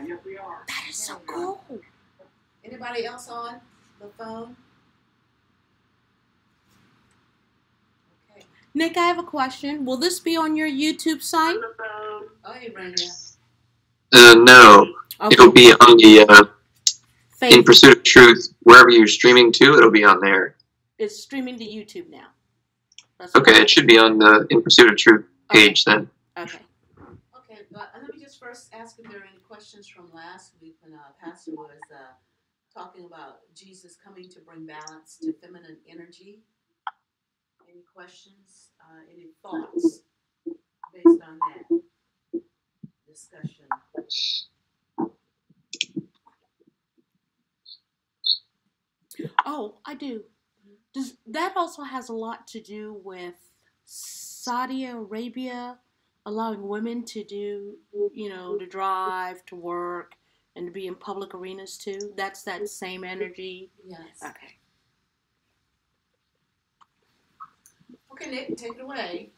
That is so cool. Anybody else on the phone? Okay. Nick, I have a question. Will this be on your YouTube site? Oh, hey, Brenda. No. Okay. It'll be on the In Faith. Pursuit of Truth, wherever you're streaming to, it'll be on there. It's streaming to YouTube now. That's Okay, what- it should be on the In Pursuit of Truth page then. Okay. Okay, but let me just first ask if there are any questions from last week when Pastor was talking about Jesus coming to bring balance to feminine energy. Any questions? Any thoughts based on that discussion? Oh, I do. Does that also has a lot to do with Saudi Arabia allowing women to do, to drive, to work, and to be in public arenas too? That's that same energy. Yes. Okay. Okay, Nick, take it away.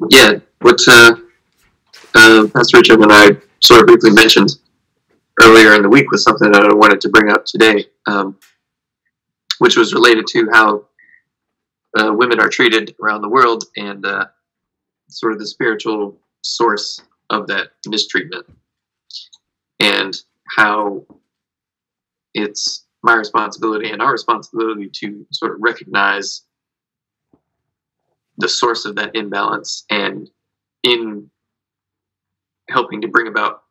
Yeah, what Pastor Richard and I sort of briefly mentioned earlier in the week was something that I wanted to bring up today, which was related to how women are treated around the world and sort of the spiritual source of that mistreatment, and how it's my responsibility and our responsibility to sort of recognize the source of that imbalance, and in helping to bring about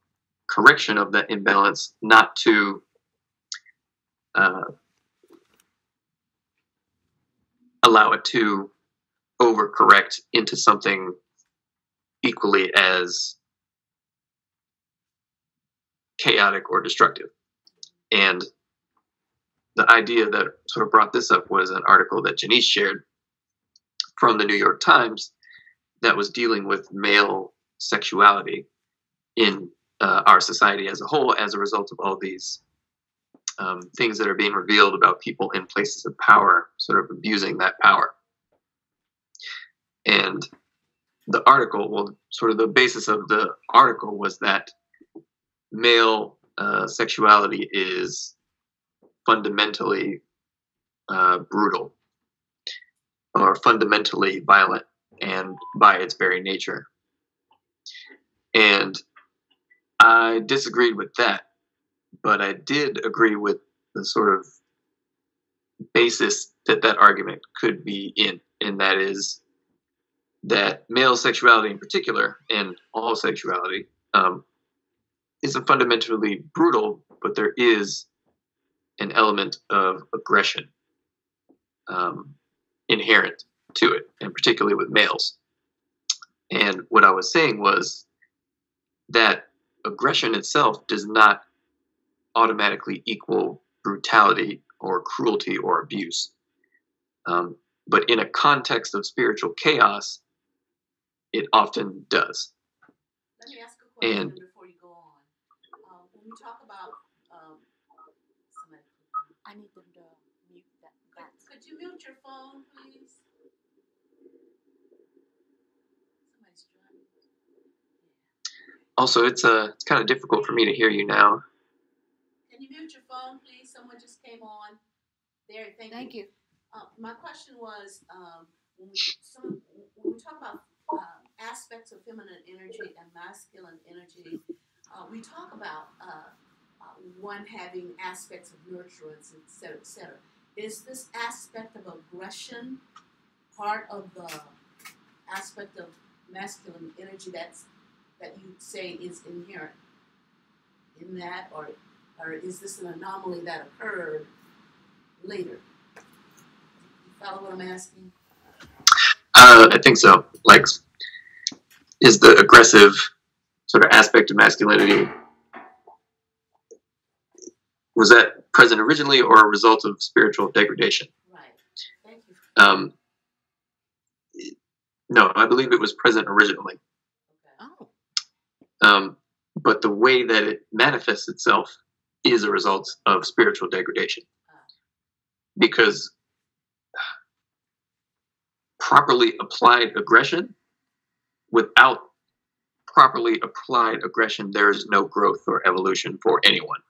correction of that imbalance, not to allow it to overcorrect into something equally as chaotic or destructive. And the idea that sort of brought this up was an article that Janice shared from the New York Times that was dealing with male sexuality in our society as a whole as a result of all these things that are being revealed about people in places of power, sort of abusing that power. And the article, well, sort of the basis of the article was that male sexuality is fundamentally brutal or fundamentally violent, and by its very nature. And I disagreed with that, but I did agree with the sort of basis that that argument could be in, and that is that male sexuality in particular, and all sexuality, isn't fundamentally brutal, but there is an element of aggression inherent to it, and particularly with males. And what I was saying was that aggression itself does not automatically equal brutality or cruelty or abuse. But in a context of spiritual chaos, it often does. Let me ask a question And- before you go on. When we talk about somebody, I need them to mute that. could you mute your phone, please? Somebody's driving. Also, it's kind of difficult for me to hear you now. Can you mute your phone, please? Someone just came on. There, thank you. My question was, when we talk about aspects of feminine energy and masculine energy, we talk about one having aspects of nurturance, et cetera, et cetera. Is this aspect of aggression part of the aspect of masculine energy that you say is inherent in that, or is this an anomaly that occurred later? You follow what I'm asking? I think so. Like, is the aggressive sort of aspect of masculinity, was that present originally or a result of spiritual degradation? Right. Thank you. No, I believe it was present originally. Okay. Oh. But the way that it manifests itself is a result of spiritual degradation. Because properly applied aggression, without properly applied aggression, there is no growth or evolution for anyone.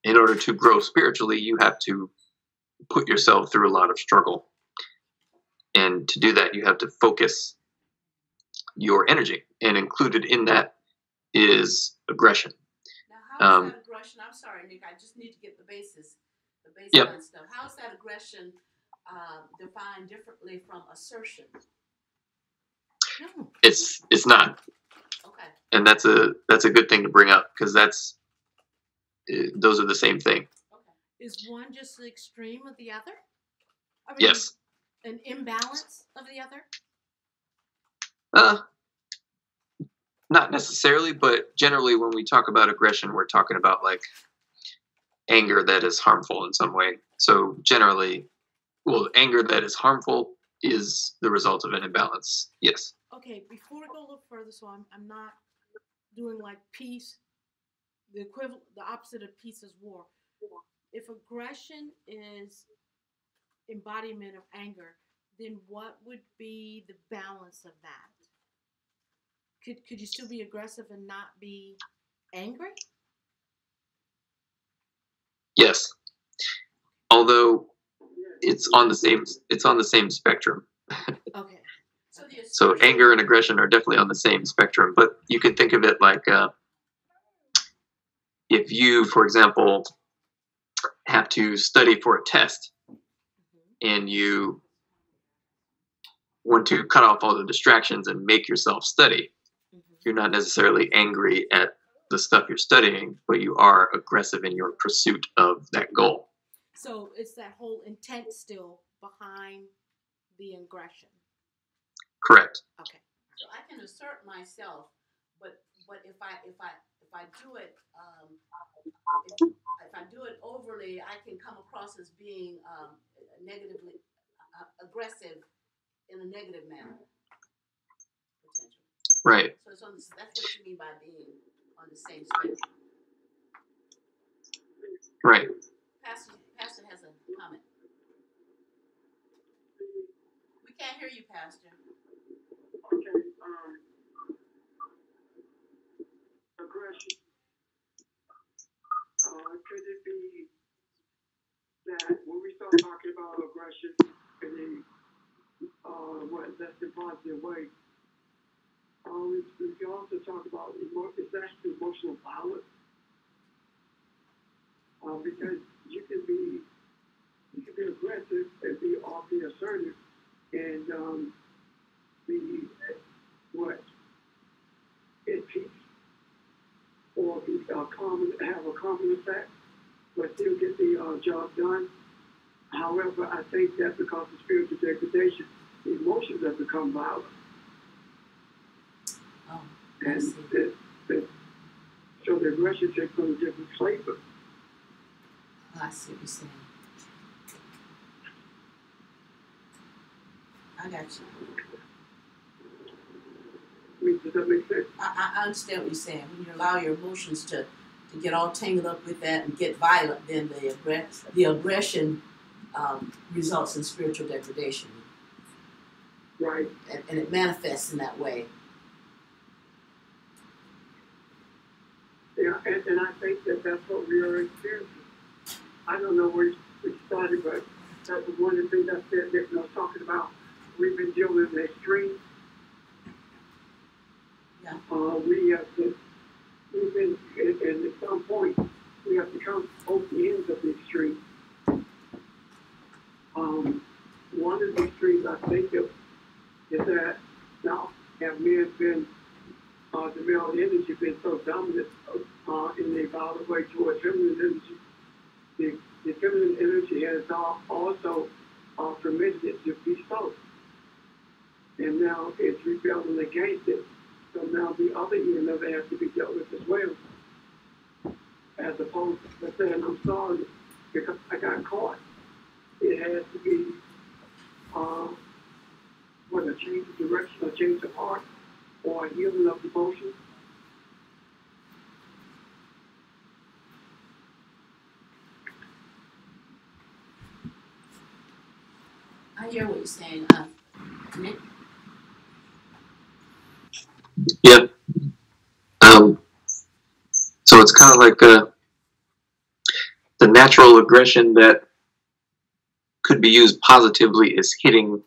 In order to grow spiritually, you have to put yourself through a lot of struggle. And to do that, you have to focus your energy. And included in that is aggression. Now, how is that aggression? I'm sorry, Nick. I just need to get the baseline stuff. How is that aggression defined differently from assertion? No. It's not. Okay. And that's a good thing to bring up, because those are the same thing. Okay. Is one just the extreme of the other? I mean, Yes. An imbalance of the other? Not necessarily, but generally when we talk about aggression, we're talking about like anger that is harmful in some way. So generally, anger that is harmful is the result of an imbalance. Yes. Okay, before we go a little further, so I'm not doing like peace, the opposite of peace is war. If aggression is embodiment of anger, then what would be the balance of that? Could you still be aggressive and not be angry? Yes. Although it's on the same spectrum. Okay. So anger and aggression are definitely on the same spectrum, but you can think of it like if you, for example, have to study for a test and you want to cut off all the distractions and make yourself study, you're not necessarily angry at the stuff you're studying, but you are aggressive in your pursuit of that goal. So it's that whole intent still behind the aggression. Correct. Okay. So I can assert myself, but if I do it if I do it overly, I can come across as being negatively aggressive in a negative manner. Potentially. Right. So that's what you mean by being on the same spectrum. Right. Pastor has a comment. We can't hear you, Pastor. Okay. Aggression. Could it be that when we start talking about aggression in a less than positive way, we can also talk about it's actually emotional violence. Because you can be aggressive and be awfully assertive and be at peace, or be have a calming effect, but still get the job done. However, I think that because of spiritual degradation, the emotions have become violent. Oh, and so the aggression takes on a different flavor. Oh, I see what you're saying. I got you. Does that make sense? I understand what you're saying. When you allow your emotions to get all tangled up with that and get violent, then the aggression results in spiritual degradation. Right. And it manifests in that way. Yeah, and I think that's what we are experiencing. I don't know where we started, but that was one of the things I said that I was talking about. We've been dealing with the extremes. Yeah. We've been, and at some point, we have to come both the ends of the extreme. One of the extremes I think of is that now have men been, the male energy been so dominant in a violent way towards feminine energy. The feminine energy has also permitted it to be so. And now it's rebelling against it. So now the other end of it has to be dealt with as well. As opposed to saying, I'm sorry because I got caught. It has to be a change of direction, a change of heart, or a healing of emotion. I hear what you're saying. Nick? Yeah. So it's kind of like the natural aggression that could be used positively is hitting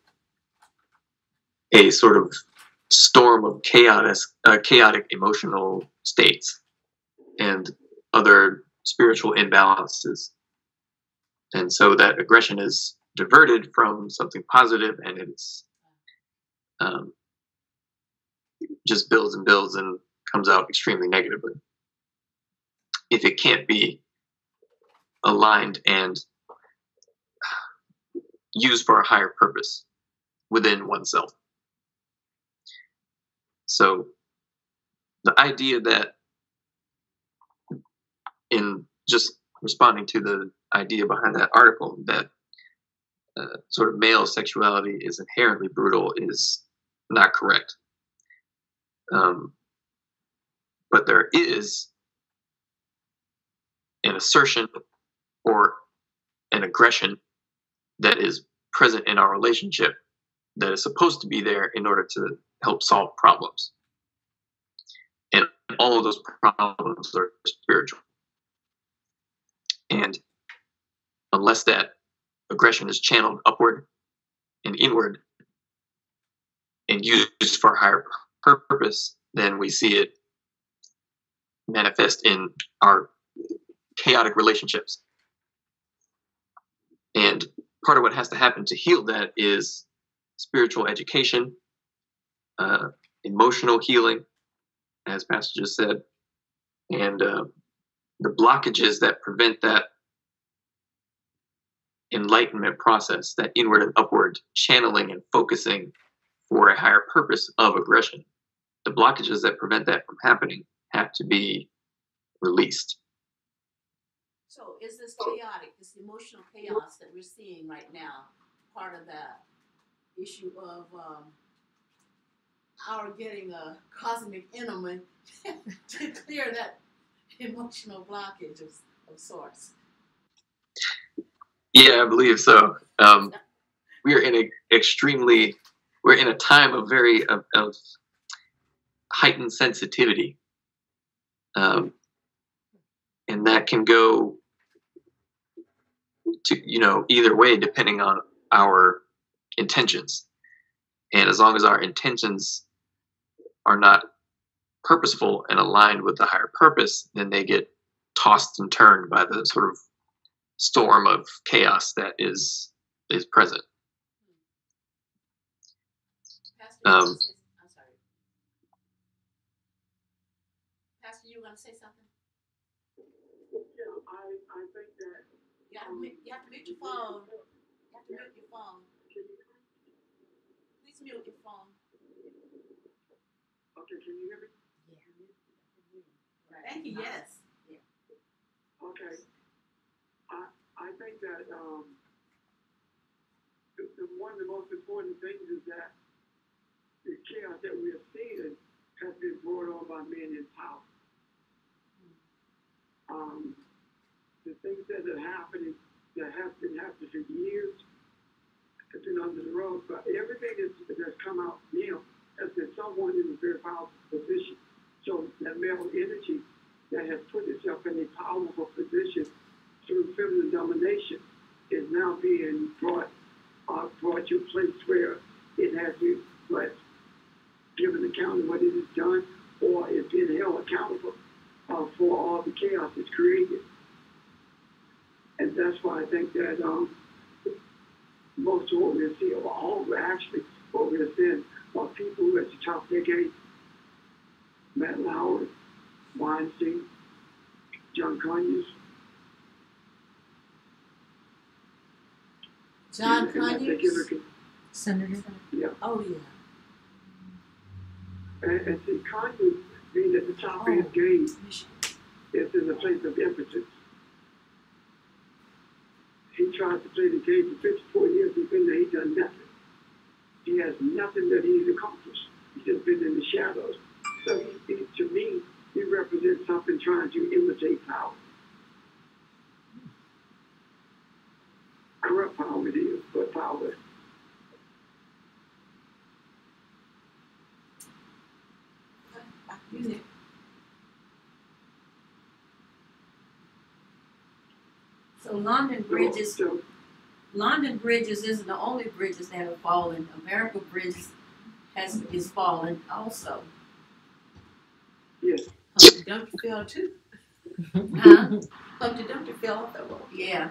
a sort of storm of chaotic emotional states and other spiritual imbalances. And so that aggression is diverted from something positive, and it's just builds and builds and comes out extremely negatively if it can't be aligned and used for a higher purpose within oneself. So the idea that, in just responding to the idea behind that article, that sort of male sexuality is inherently brutal is not correct. But there is an assertion or an aggression that is present in our relationship that is supposed to be there in order to help solve problems. And all of those problems are spiritual. And unless that aggression is channeled upward and inward and used for a higher purpose, then we see it manifest in our chaotic relationships. And part of what has to happen to heal that is spiritual education, emotional healing, as Pastor just said, and the blockages that prevent that enlightenment process, that inward and upward channeling and focusing for a higher purpose of aggression. The blockages that prevent that from happening have to be released. So is this chaotic, this emotional chaos that we're seeing right now, part of that issue of our getting a cosmic enema to clear that emotional blockage of sorts? Yeah, I believe so. We're in a time of very of heightened sensitivity, and that can go to either way depending on our intentions. And as long as our intentions are not purposeful and aligned with the higher purpose, then they get tossed and turned by the sort of storm of chaos that is present. Pastor, I'm sorry. Pastor, you were going to say something? Yeah, I think that you have to mute your phone. You have to mute your phone. Please mute your phone. Okay, can you hear me? Yeah. Thank you. Yes. Yeah. Okay. I think that one of the most important things is that the chaos that we are seeing has been brought on by men in power. The things that are happening, that have been happening for years, have been under the rug, but everything that's come out now has been someone in a very powerful position. So that male energy that has put itself in a powerful position through feminine domination is now being brought to a place where it has to given account of what it has done, or it's being held accountable for all the chaos it's created. And that's why I think that most of what we're seeing, or all actually what we're seeing, are people who are at the top of their game. Matt Lauer, Weinstein, John Conyers. John Conyers? Senator? Yeah. Oh, yeah. And see, Conyers being at the top of his game is in a place of impotence. He tried to play the game for 54 years. He's been there. He's done nothing. He has nothing that he's accomplished. He's just been in the shadows. So to me, he represents something trying to imitate power. Corrupt power it is, but power So London Bridges isn't the only bridges that have fallen. America Bridges is fallen also. Yes. Humpty Dumpty fell too. Huh? Humpty Dumpty fell off that wall. Yeah.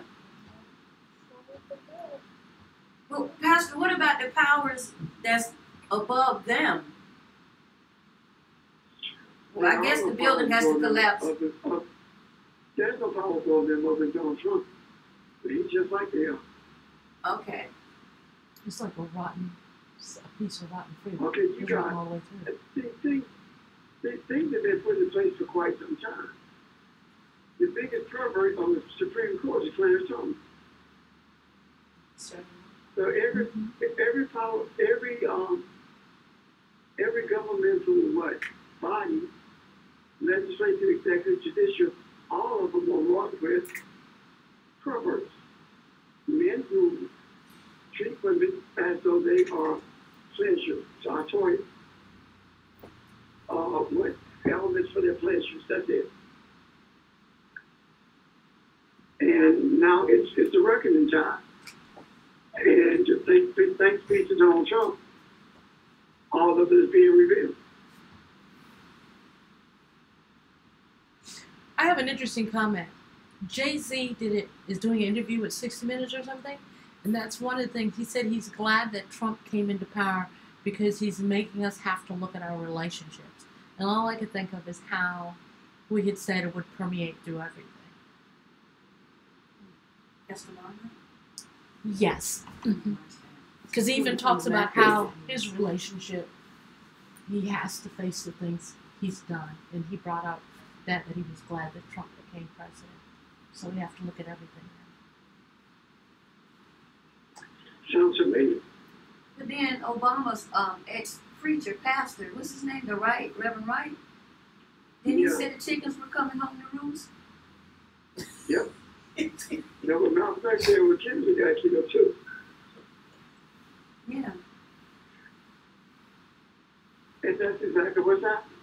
Well, Pastor, what about the powers that's above them? Well, I guess the building has to collapse. There's no power above them other than Donald Trump. But he's just like they are. Okay. It's like a piece of rotten fruit. Okay, you It's got rotten all the way through. things have been put in place for quite some time. The biggest pervert on the Supreme Court is Clarence Thomas. So every power, every governmental body, legislative, executive, judicial, all of them are wrought with perverts, men who treat women as though they are pleasure, sartorial, with elements for their pleasures. That's it. And now it's a reckoning time. And just thanks be to Donald Trump, all of it is being revealed. I have an interesting comment. Jay-Z is doing an interview with 60 Minutes or something, and that's one of the things. He said he's glad that Trump came into power because he's making us have to look at our relationships. And all I could think of is how we had said it would permeate through everything. That's the one. Yes. Because he even talks about how his relationship, he has to face the things he's done. And he brought up that he was glad that Trump became president. So we have to look at everything now. Sounds amazing. But then Obama's ex-preacher, pastor, what's his name? Reverend Wright? Didn't he say the chickens were coming home to roost? Yep. No, but matter of fact, there were kids that got killed too. Yeah. And that's exactly what's happening.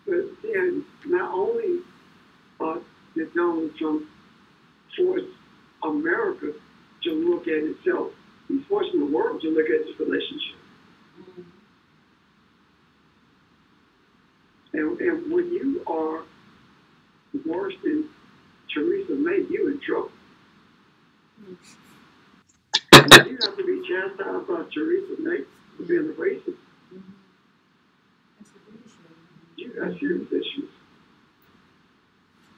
But then, not only did Donald Trump force America to look at itself, he's forcing the world to look at its relationship. And when you are worse than Theresa May, you're in trouble. You have to be chastised by Theresa May for being a racist. You got serious issues.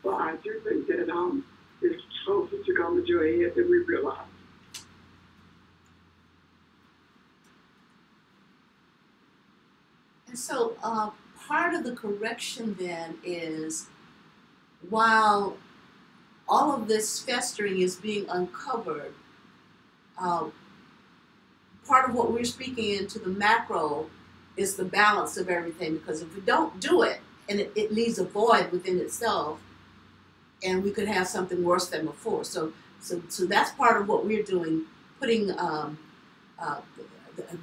But I do think that it's closer to coming to a head than we realize. And so part of the correction then is while all of this festering is being uncovered, part of what we're speaking into the macro is the balance of everything, because if we don't do it, and it leaves a void within itself, and we could have something worse than before. So that's part of what we're doing, putting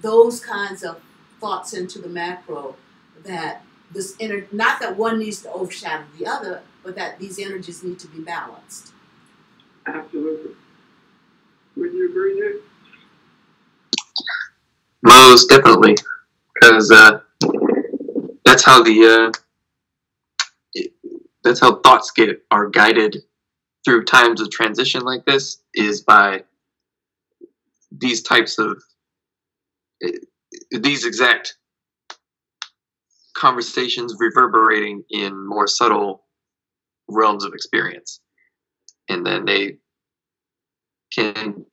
those kinds of thoughts into the macro, that not that one needs to overshadow the other, but that these energies need to be balanced. Absolutely. Would you agree, Nick? Most definitely, because that's how that's how thoughts are guided through times of transition like this, is by these types of these exact conversations reverberating in more subtle realms of experience, and then they can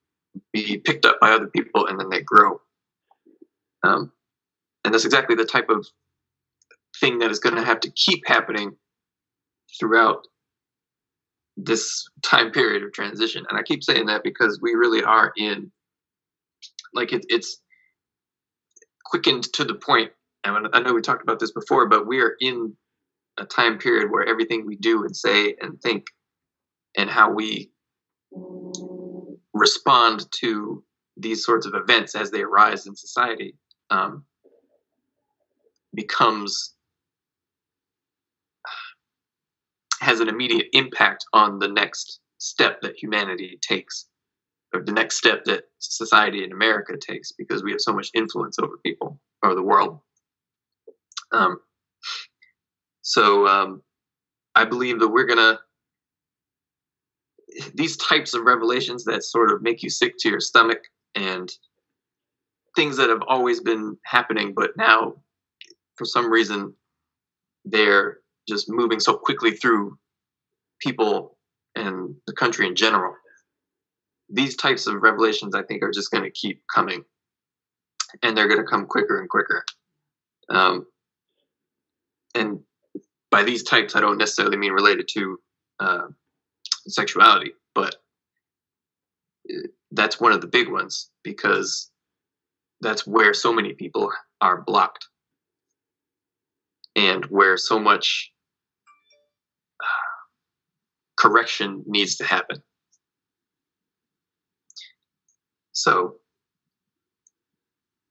be picked up by other people, and then they grow. And that's exactly the type of thing that is going to have to keep happening throughout this time period of transition. And I keep saying that because we really are in, like, it's quickened to the point. I know we talked about this before, but we are in a time period where everything we do and say and think and how we respond to these sorts of events as they arise in society becomes has an immediate impact on the next step that humanity takes, or the next step that society in America takes, because we have so much influence over people or the world. So I believe that these types of revelations that sort of make you sick to your stomach, and things that have always been happening, but now for some reason they're just moving so quickly through people and the country in general. These types of revelations, I think, are just going to keep coming, and they're going to come quicker and quicker. And by these types, I don't necessarily mean related to sexuality, but that's one of the big ones, because that's where so many people are blocked, and where so much correction needs to happen. So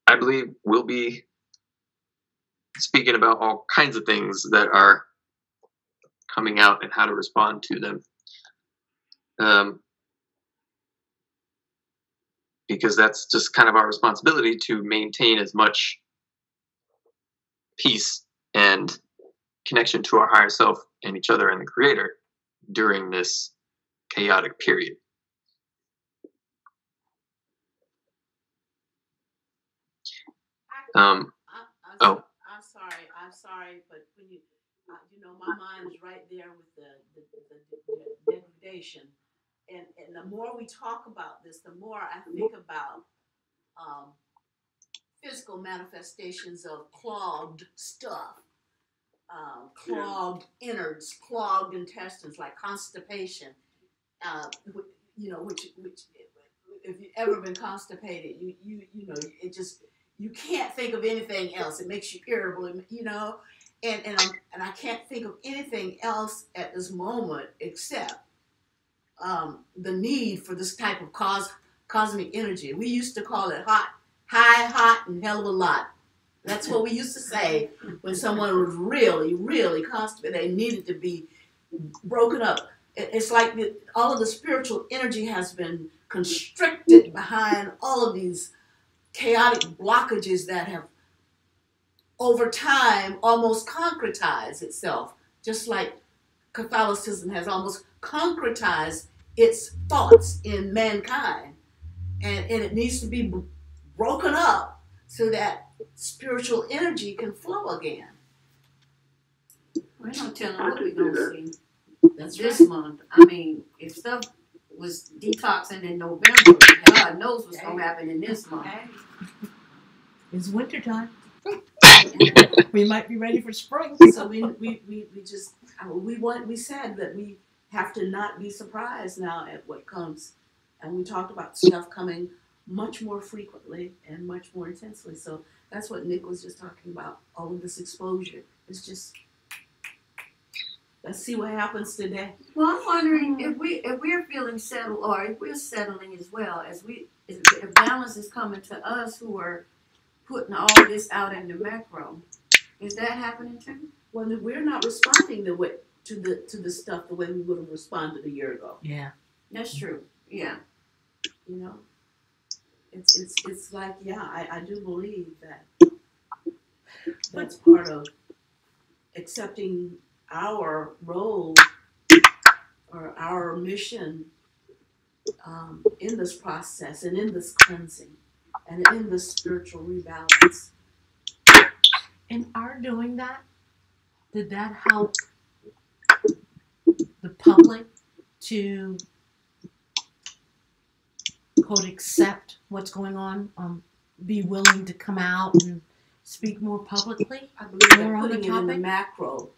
I believe we'll be speaking about all kinds of things that are coming out and how to respond to them. Because that's just kind of our responsibility, to maintain as much peace and connection to our higher self and each other and the Creator during this chaotic period. I'm sorry, but when you my mind is right there with the degradation, and the more we talk about this, the more I think about physical manifestations of clogged stuff, clogged innards, clogged intestines, like constipation. Which if you've ever been constipated, it just, you can't think of anything else. It makes you irritable, and I can't think of anything else at this moment except the need for this type of cosmic energy. We used to call it hot, and hell of a lot. That's what we used to say when someone was really, really constipated. They needed to be broken up. It's like all of the spiritual energy has been constricted behind all of these chaotic blockages that have, over time, almost concretized itself, just like Catholicism has almost concretized its thoughts in mankind. And it needs to be broken up so that spiritual energy can flow again. We're not telling what we're going to see. That's this right. month. I mean, if stuff was detoxing in November, God knows what's going to happen in this month. It's wintertime. We might be ready for spring. So we said that we have to not be surprised now at what comes, and we talked about stuff coming much more frequently and much more intensely. So that's what Nick was just talking about. All of this exposure. It's just, let's see what happens today. Well, I'm wondering if we're feeling settled, or if we're settling as well, if balance is coming to us who are putting all this out in the macro. Is that happening too? Well, we're not responding to the stuff the way we would have responded a year ago. Yeah, that's true. Yeah, it's like, I do believe that that's part of accepting our role or our mission in this process and in this cleansing and in this spiritual rebalance. in our doing that, did that help the public to, quote, accept what's going on, be willing to come out and speak more publicly? I believe more that on the putting it in the topic? macro,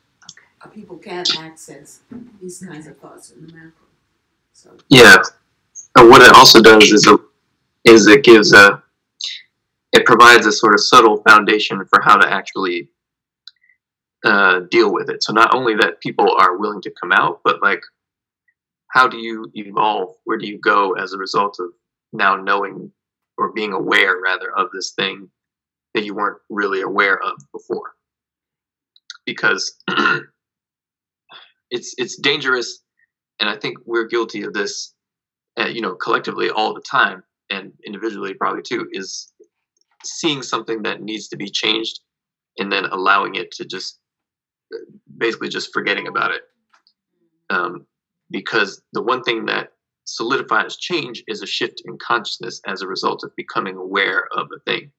people can access these kinds of thoughts in the macro. So Yeah. And what it also does is it provides a sort of subtle foundation for how to actually deal with it. So not only that people are willing to come out, but like, how do you evolve? Where do you go as a result of now knowing, or being aware rather, of this thing that you weren't really aware of before? Because it's dangerous, and I think we're guilty of this, collectively all the time, and individually probably too, is seeing something that needs to be changed and then allowing it to just basically just forgetting about it. Because the one thing that solidifies change is a shift in consciousness as a result of becoming aware of a thing.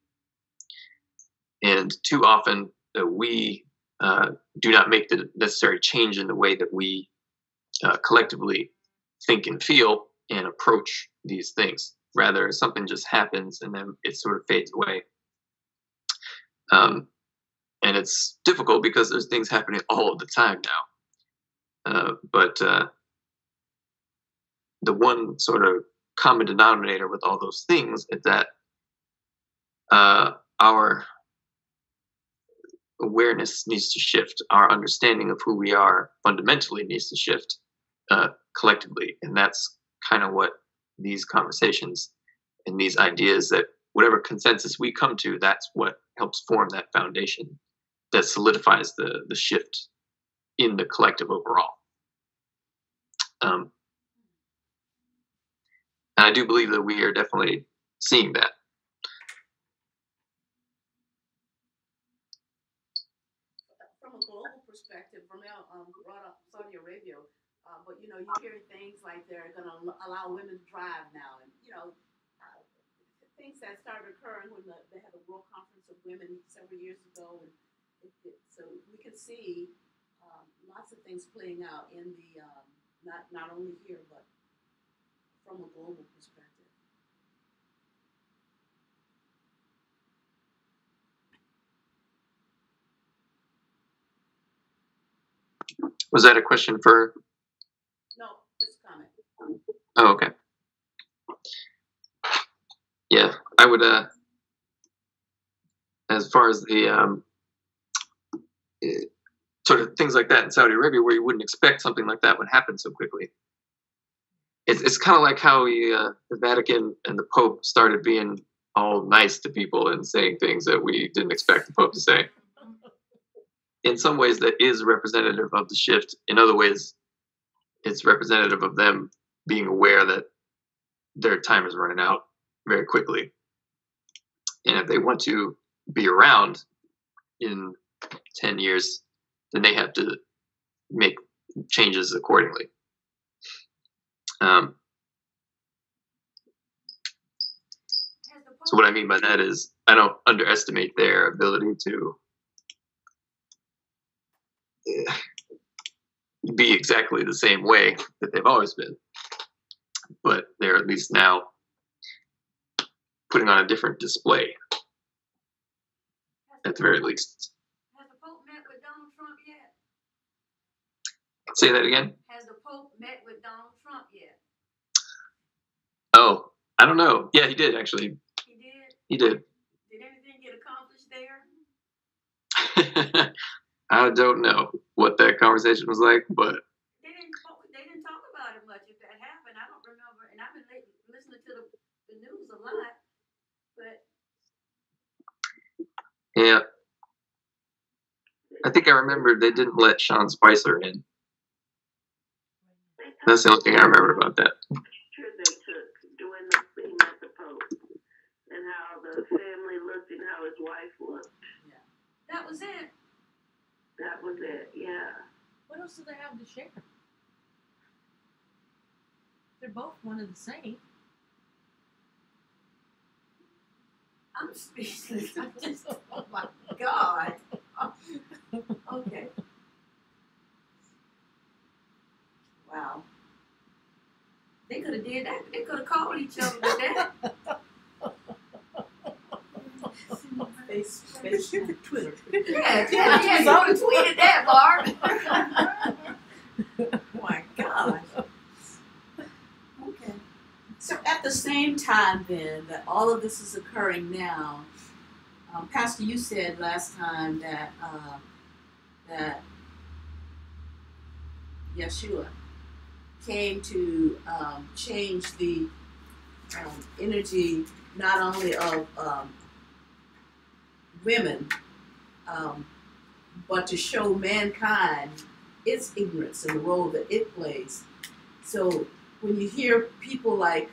And too often we do not make the necessary change in the way that we collectively think and feel and approach these things. Rather, something just happens and then it sort of fades away. And it's difficult because there's things happening all of the time now. But the one sort of common denominator with all those things is that our awareness needs to shift. Our understanding of who we are fundamentally needs to shift collectively. And that's kind of what these conversations and these ideas, that whatever consensus we come to, that's what helps form that foundation that solidifies the shift in the collective overall. And I do believe that we are definitely seeing that. From a global perspective, Ramel brought up Saudi Arabia, but you're hearing things like they're going to allow women to drive now, and things that started occurring when they had the World Conference of Women several years ago, and so we can see lots of things playing out in the not only here but from a global perspective. Was that a question for? No, just a comment. Oh, okay. Yeah, I would. As far as the sort of things like that in Saudi Arabia, where you wouldn't expect something like that would happen so quickly. It's kind of like how the Vatican and the Pope started being all nice to people and saying things that we didn't expect the Pope to say. In some ways, that is representative of the shift. In other ways, it's representative of them being aware that their time is running out very quickly. And if they want to be around in 10 years, then they have to make changes accordingly. So what I mean by that is I don't underestimate their ability to be exactly the same way that they've always been. But they're at least now putting on a different display, at the very least. Has the Pope met with Donald Trump yet? Say that again? Has the Pope met with Donald Trump yet? Oh, I don't know. Yeah, he did, actually. He did? He did. Did anything get accomplished there? I don't know what that conversation was like, but They didn't talk about it much. If that happened, I don't remember. And I've been listening to the news a lot. But yeah. I think I remember they didn't let Sean Spicer in. That's the only thing I remember about that. Picture they took doing the thing at the Pope, and how the family looked and how his wife looked. that was it. That was it, yeah. What else do they have to share? They're both one and the same. I'm speechless. I'm just, oh my God. Okay. Wow. They could have did that. They could have called each other with that. Twitter. Yeah, you would have tweeted that, Barb. Oh my gosh. Okay. So at the same time, then, that all of this is occurring now, Pastor, you said last time that that Yeshua came to change the energy not only of women, but to show mankind its ignorance and the role that it plays. So when you hear people like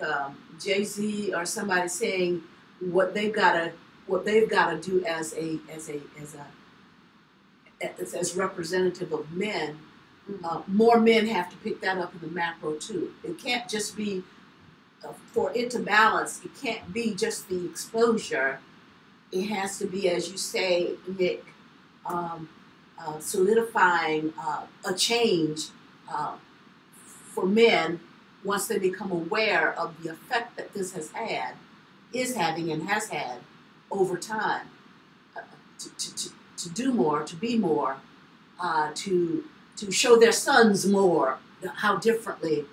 Jay-Z or somebody saying what they've got to do as representative of men, more men have to pick that up in the macro too. It can't just be for it to balance. It can't be just the exposure. It has to be, as you say, Nick, solidifying a change for men once they become aware of the effect that this is having, and has had over time, to do more, to be more, to show their sons more how differently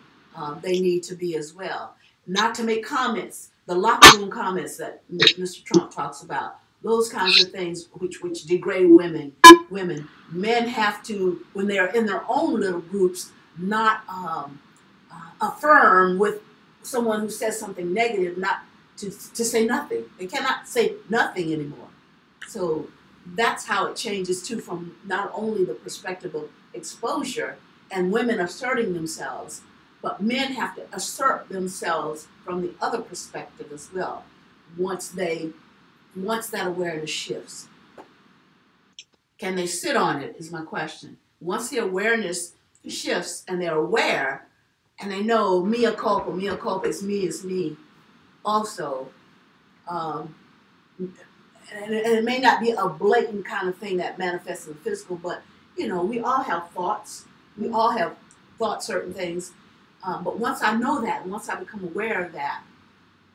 they need to be as well. Not to make comments, the locker room comments that Mr. Trump talks about, those kinds of things which degrade women. Men have to, when they're in their own little groups, not affirm with someone who says something negative, not to say nothing. They cannot say nothing anymore. So that's how it changes too, from not only the perspective of exposure and women asserting themselves, but men have to assert themselves from the other perspective as well, once that awareness shifts. Can they sit on it, is my question. Once the awareness shifts and they're aware and they know mea culpa is me also, and it may not be a blatant kind of thing that manifests in the physical, but we all have thoughts. We all have thought certain things. But once I know that, once I become aware of that,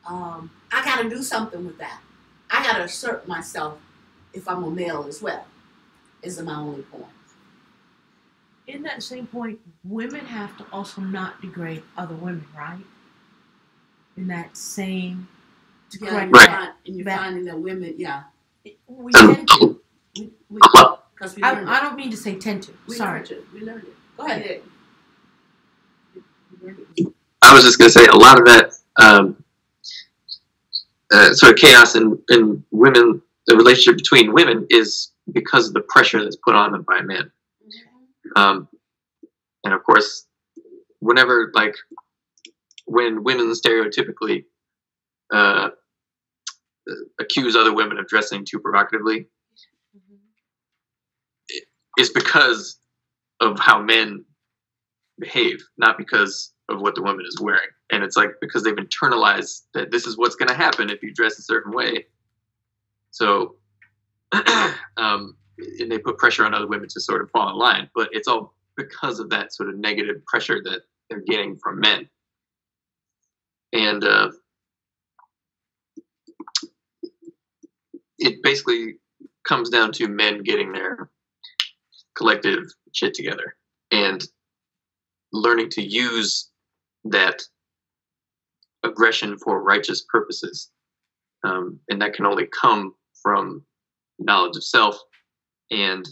I got to do something with that. I got to assert myself if I'm a male as well, is my only point. In that same point, women have to also not degrade other women, right? In that same... Yeah, you're finding that women, yeah. We tend to. Because we learned it. I don't mean to say tend to. Sorry. We learned it. Go ahead, Nick. I was just going to say a lot of that sort of chaos in women, the relationship between women, is because of the pressure that's put on them by men. And of course, whenever, like, when women stereotypically accuse other women of dressing too provocatively, it's because of how men behave, not because of what the woman is wearing. And it's like because they've internalized that this is what's going to happen if you dress a certain way. So, and they put pressure on other women to sort of fall in line. But it's all because of that sort of negative pressure that they're getting from men. And it basically comes down to men getting their collective shit together and learning to use that aggression for righteous purposes. And that can only come from knowledge of self and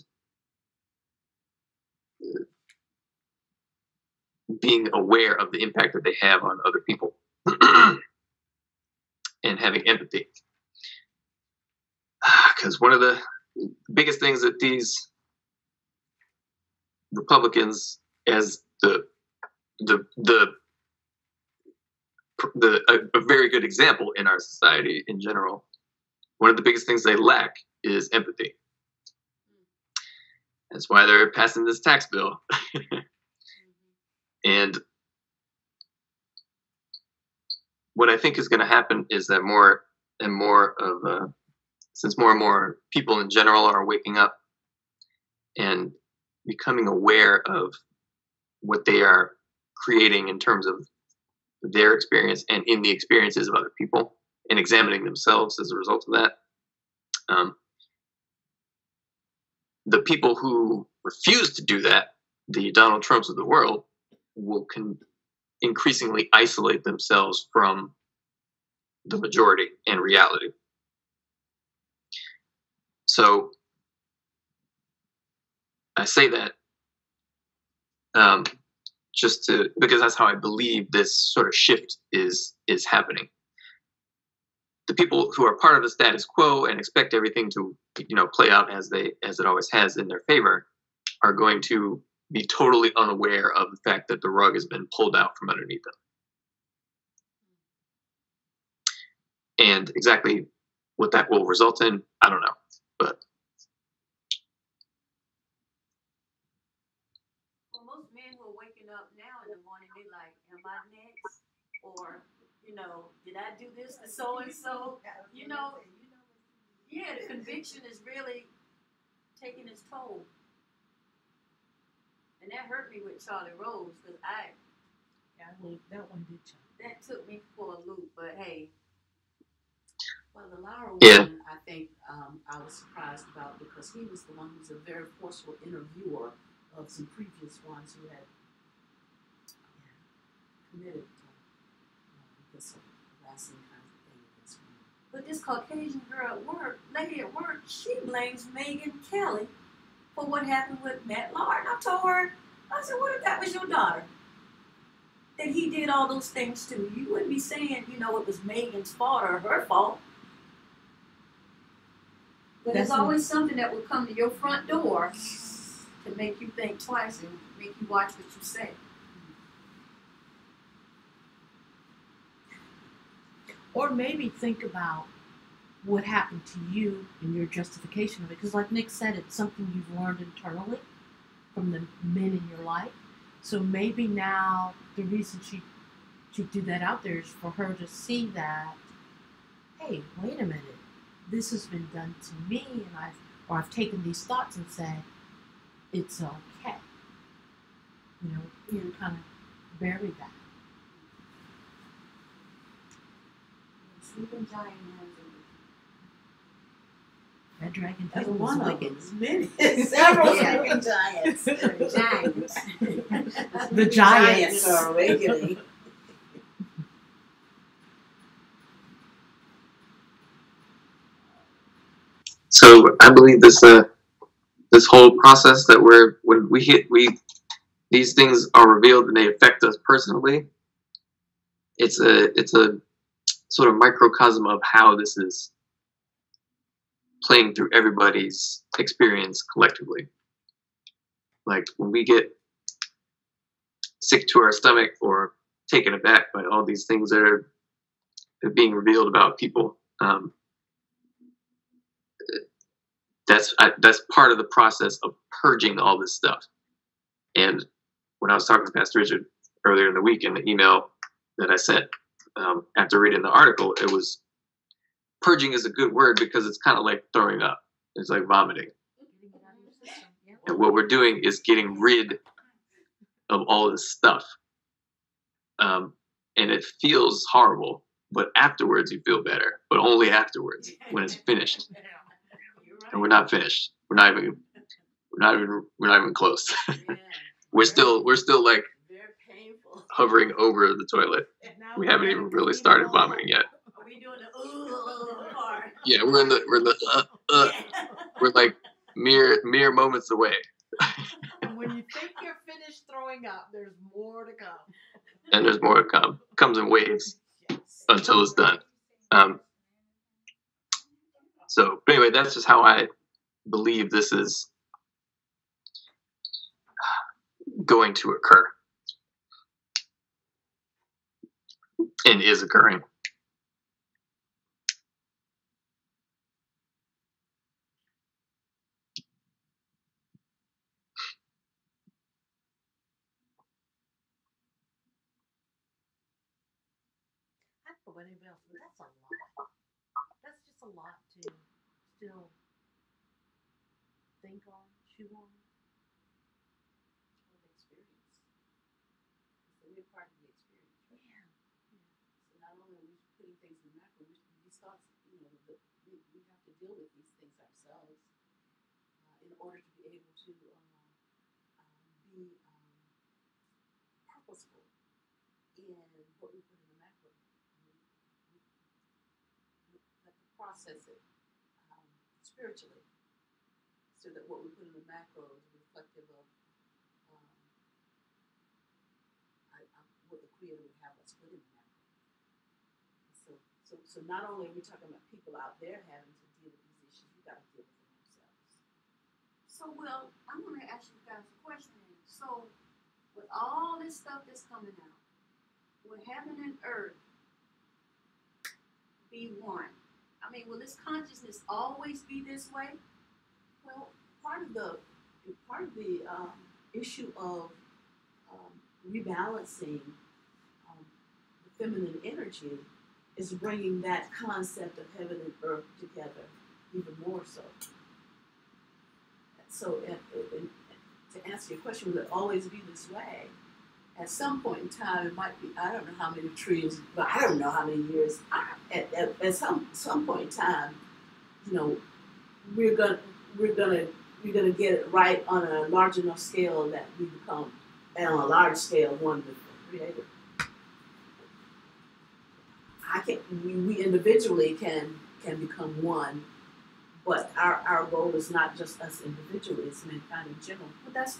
being aware of the impact that they have on other people and having empathy. Because one of the biggest things that these Republicans, as a very good example in our society in general, one of the biggest things they lack is empathy. That's why they're passing this tax bill. And what I think is going to happen is that more and more of, since more and more people in general are waking up and becoming aware of what they are creating in terms of their experience and in the experiences of other people, and examining themselves as a result of that. The people who refuse to do that, the Donald Trumps of the world, will increasingly isolate themselves from the majority and reality. So I say that because that's how I believe this sort of shift is happening. The people who are part of the status quo and expect everything to play out as it always has in their favor are going to be totally unaware of the fact that the rug has been pulled out from underneath them. And exactly what that will result in, I don't know. But well, most men who are waking up now in the morning, they like, am I next? Or, you know, did I do this to so and so? You know, yeah, the conviction is really taking its toll. And that hurt me with Charlie Rose because that one did you. That took me for a loop, but hey. Well, the Lara Yeah. one, I think I was surprised about because he was the one who's a very forceful interviewer of some previous ones who had committed this harassing kind of thing against women. But this Caucasian girl at work, lady at work, she blames Megyn Kelly for what happened with Matt Lauer. And I told her, I said, what if that was your daughter? That he did all those things to you. You wouldn't be saying, you know, it was Megan's fault or her fault. But there's always something that will come to your front door to make you think twice and make you watch what you say. Or maybe think about what happened to you and your justification of it. Because like Nick said, it's something you've learned internally from the men in your life. So maybe now the reason she threw that out there is for her to see that, hey, wait a minute, this has been done to me, and I've taken these thoughts and said, it's okay. You know, you kind of bury that. Sleeping giant has That dragon That's tail was one of wicked. many, several sleeping giants. giants. The giants are awakening. so I believe this whole process that when these things are revealed and they affect us personally, it's a sort of microcosm of how this is playing through everybody's experience collectively. Like when we get sick to our stomach or taken aback by all these things that are being revealed about people, that's part of the process of purging all this stuff. And when I was talking to Pastor Richard earlier in the week in the email that I sent after reading the article, it was purging is a good word because it's kind of like throwing up. It's like vomiting. And what we're doing is getting rid of all this stuff. And it feels horrible, but afterwards you feel better, but only afterwards when it's finished. And we're not finished. We're not even close. We're still like hovering over the toilet. We haven't even really started vomiting yet. Are we doing the part? Yeah, we're like mere moments away. And when you think you're finished throwing up, there's more to come. And there's more to come. It comes in waves until it's done. So, but anyway, that's just how I believe this is going to occur and is occurring. I don't know about anybody else, but that's a lot. That's just a lot to still think on, chew on. Experience. So we're part of the experience, right? Yeah. So not only are we putting things in the macro, these thoughts, we have to deal with these things ourselves in order to be able to be purposeful in what we put in the macro. We have to process it spiritually so that what we put in the macro is reflective of what the Creator would have us put in the macro. So not only are we talking about people out there having to deal with these issues, we got to deal with them ourselves. So, Will, I'm going to ask you guys a question. So, with all this stuff that's coming out, will heaven and earth be one? I mean, will this consciousness always be this way? Well, part of the issue of rebalancing the feminine energy is bringing that concept of heaven and earth together even more so. So, to answer your question, will it always be this way? At some point in time, it might be. I don't know how many trillions, but I don't know how many years. At some point in time, you know, we're gonna get it right on a large enough scale that we become, and on a large scale, one with the Creator. We individually can become one, but our goal is not just us individually; it's mankind in general. Well, that's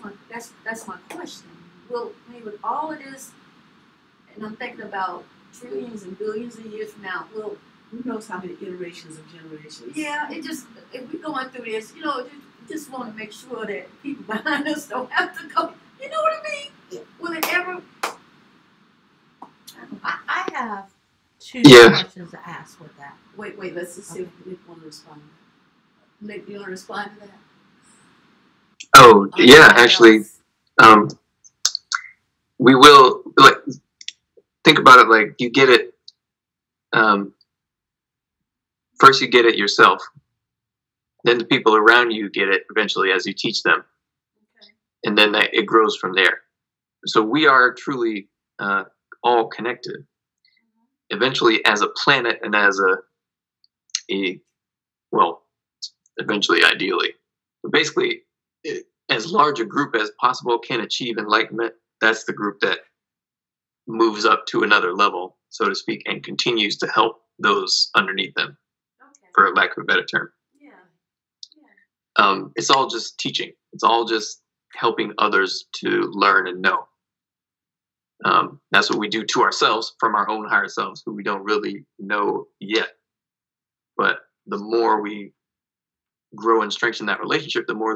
my question. Well, I mean, with all of this, and I'm thinking about trillions and billions of years from now. Well, who knows how many iterations of generations? Yeah, if we're going through this, you know, just want to make sure that people behind us don't have to go. You know what I mean? Yeah. Will it ever? I have two Yeah. questions to ask with that. Wait. Let's just see if Nick want to respond. Nick, you want to respond to that? Oh, yeah, actually, we will, like, think about it like you get it, first you get it yourself, then the people around you get it eventually as you teach them, Okay. and then it grows from there. So we are truly all connected. Eventually, as a planet and as well, eventually, ideally. But basically, as large a group as possible can achieve enlightenment, that's the group that moves up to another level, so to speak, and continues to help those underneath them, Okay. for lack of a better term. Yeah. It's all just teaching. It's all just helping others to learn and know. That's what we do to ourselves from our own higher selves, who we don't really know yet. But the more we grow and strengthen that relationship, the more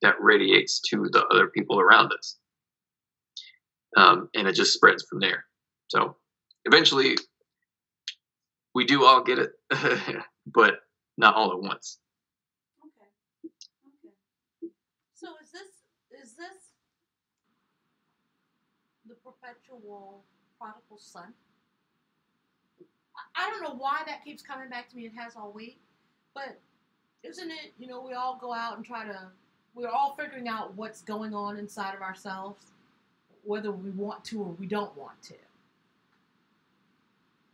that radiates to the other people around us. And it just spreads from there. So eventually we do all get it, but not all at once. Okay. So is this the perpetual prodigal son? I don't know why that keeps coming back to me. It has all week, but isn't it? You know, we all go out and we're all figuring out what's going on inside of ourselves, whether we want to or we don't want to.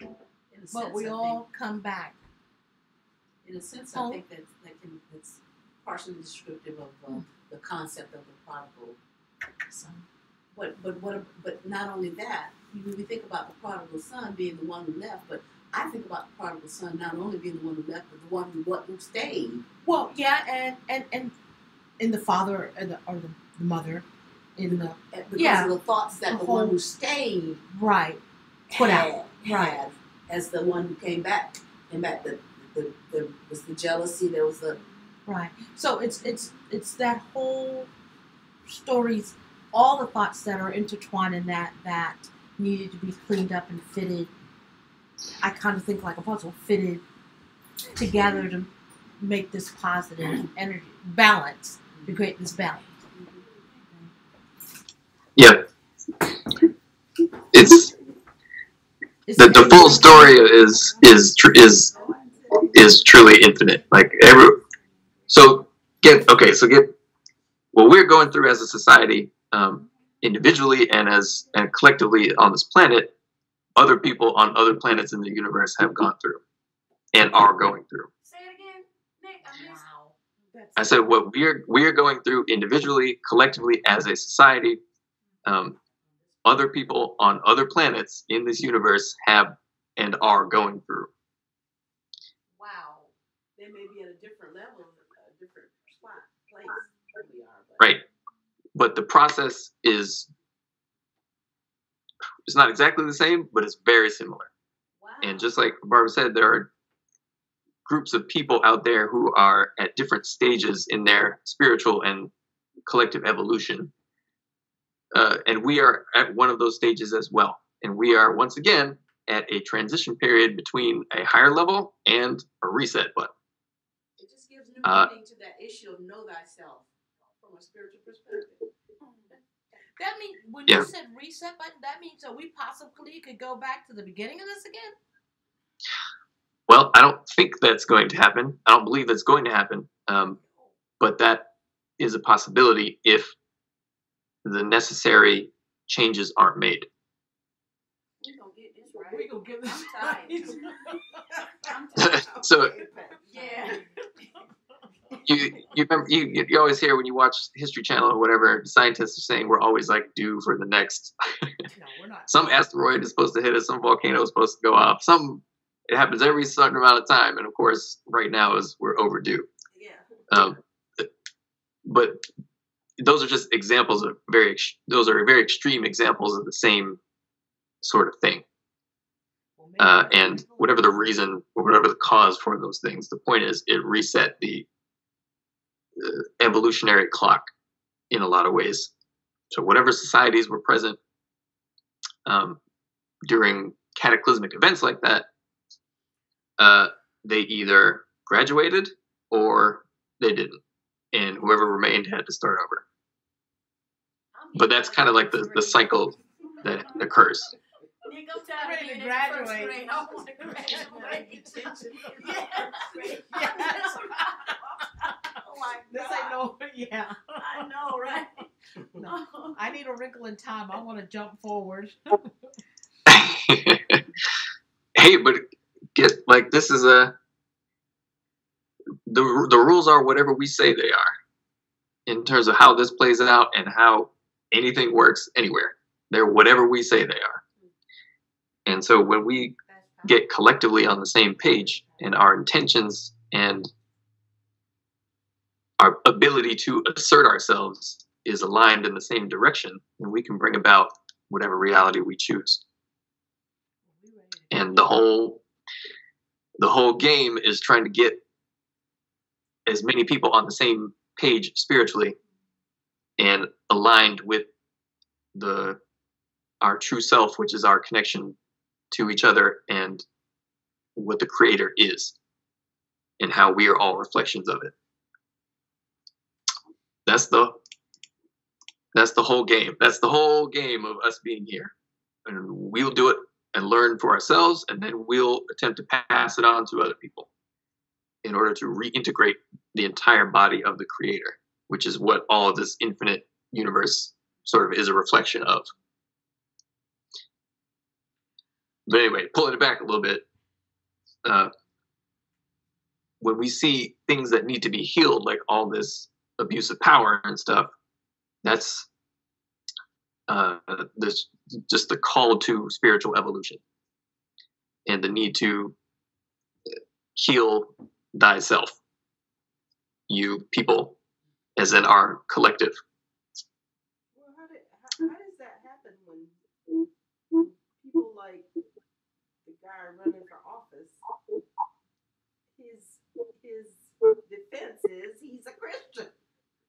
In a sense, But we all come back. In a sense, I think that's partially descriptive of the concept of the prodigal son. But not only that, when we think about the prodigal son being the one who left, but I think about the prodigal son not only being the one who left, but the one who stayed. Well, yeah, and the father or the mother in the Because of the thoughts that the one who stayed put out as the one who came back. There was the jealousy. There was the So it's that whole stories, all the thoughts that are intertwined in that needed to be cleaned up and fitted. I kind of think like a puzzle, fitted together to make this positive energy balance, to create this balance. Yeah, it's the full story is truly infinite. Like get what we're going through as a society, individually and collectively on this planet. Other people on other planets in the universe have gone through and are going through. Say it again, Nick. Wow. I said what we're going through individually, collectively as a society. Other people on other planets in this universe have and are going through. Wow. They may be at a different level, a different place than we are. Right. But the process it's not exactly the same, but it's very similar. Wow. And just like Barbara said, there are groups of people out there who are at different stages in their spiritual and collective evolution. and we are at one of those stages as well. And we are once again at a transition period between a higher level and a reset button. It just gives new meaning to that issue of know thyself from a spiritual perspective. That means when you said reset button, that means that we possibly could go back to the beginning of this again? Well, I don't think that's going to happen. I don't believe that's going to happen. But that is a possibility if the necessary changes aren't made. We're going to get this right. We're going to get this I'm tired. So, yeah. you remember, you always hear when you watch History Channel or whatever, scientists are saying we're always like due for the next. No, we're not. Some asteroid is supposed to hit us. Some volcano is supposed to go off. It happens every certain amount of time, and of course, right now we're overdue. Yeah. But those are just examples of very extreme examples of the same sort of thing. And whatever the reason or whatever the cause for those things, the point is it reset the evolutionary clock in a lot of ways. So whatever societies were present during cataclysmic events like that, they either graduated or they didn't. And whoever remained had to start over. But that's kind of like the cycle that occurs. Nick, I'm tired of being in the first grade. I want to graduate. Yes. Oh my This God. ain't no, yeah. I know, right? No, I need a wrinkle in time. I want to jump forward. Hey, but this is the rules are whatever we say they are in terms of how this plays out and how anything works anywhere. They're whatever we say they are. And so when we get collectively on the same page and our intentions and our ability to assert ourselves is aligned in the same direction, then we can bring about whatever reality we choose. And the whole game is trying to get as many people on the same page spiritually and aligned with our true self, which is our connection to each other and what the Creator is and how we are all reflections of it. That's the whole game. That's the whole game of us being here. And we'll do it and learn for ourselves, and then we'll attempt to pass it on to other people in order to reintegrate the entire body of the Creator, which is what all of this infinite universe sort of is a reflection of. But anyway, pulling it back a little bit, when we see things that need to be healed, like all this abuse of power and stuff, that's just the call to spiritual evolution and the need to heal thyself, you people, as in our collective. Well, how does that happen when people like the guy running for office, his defense is he's a Christian?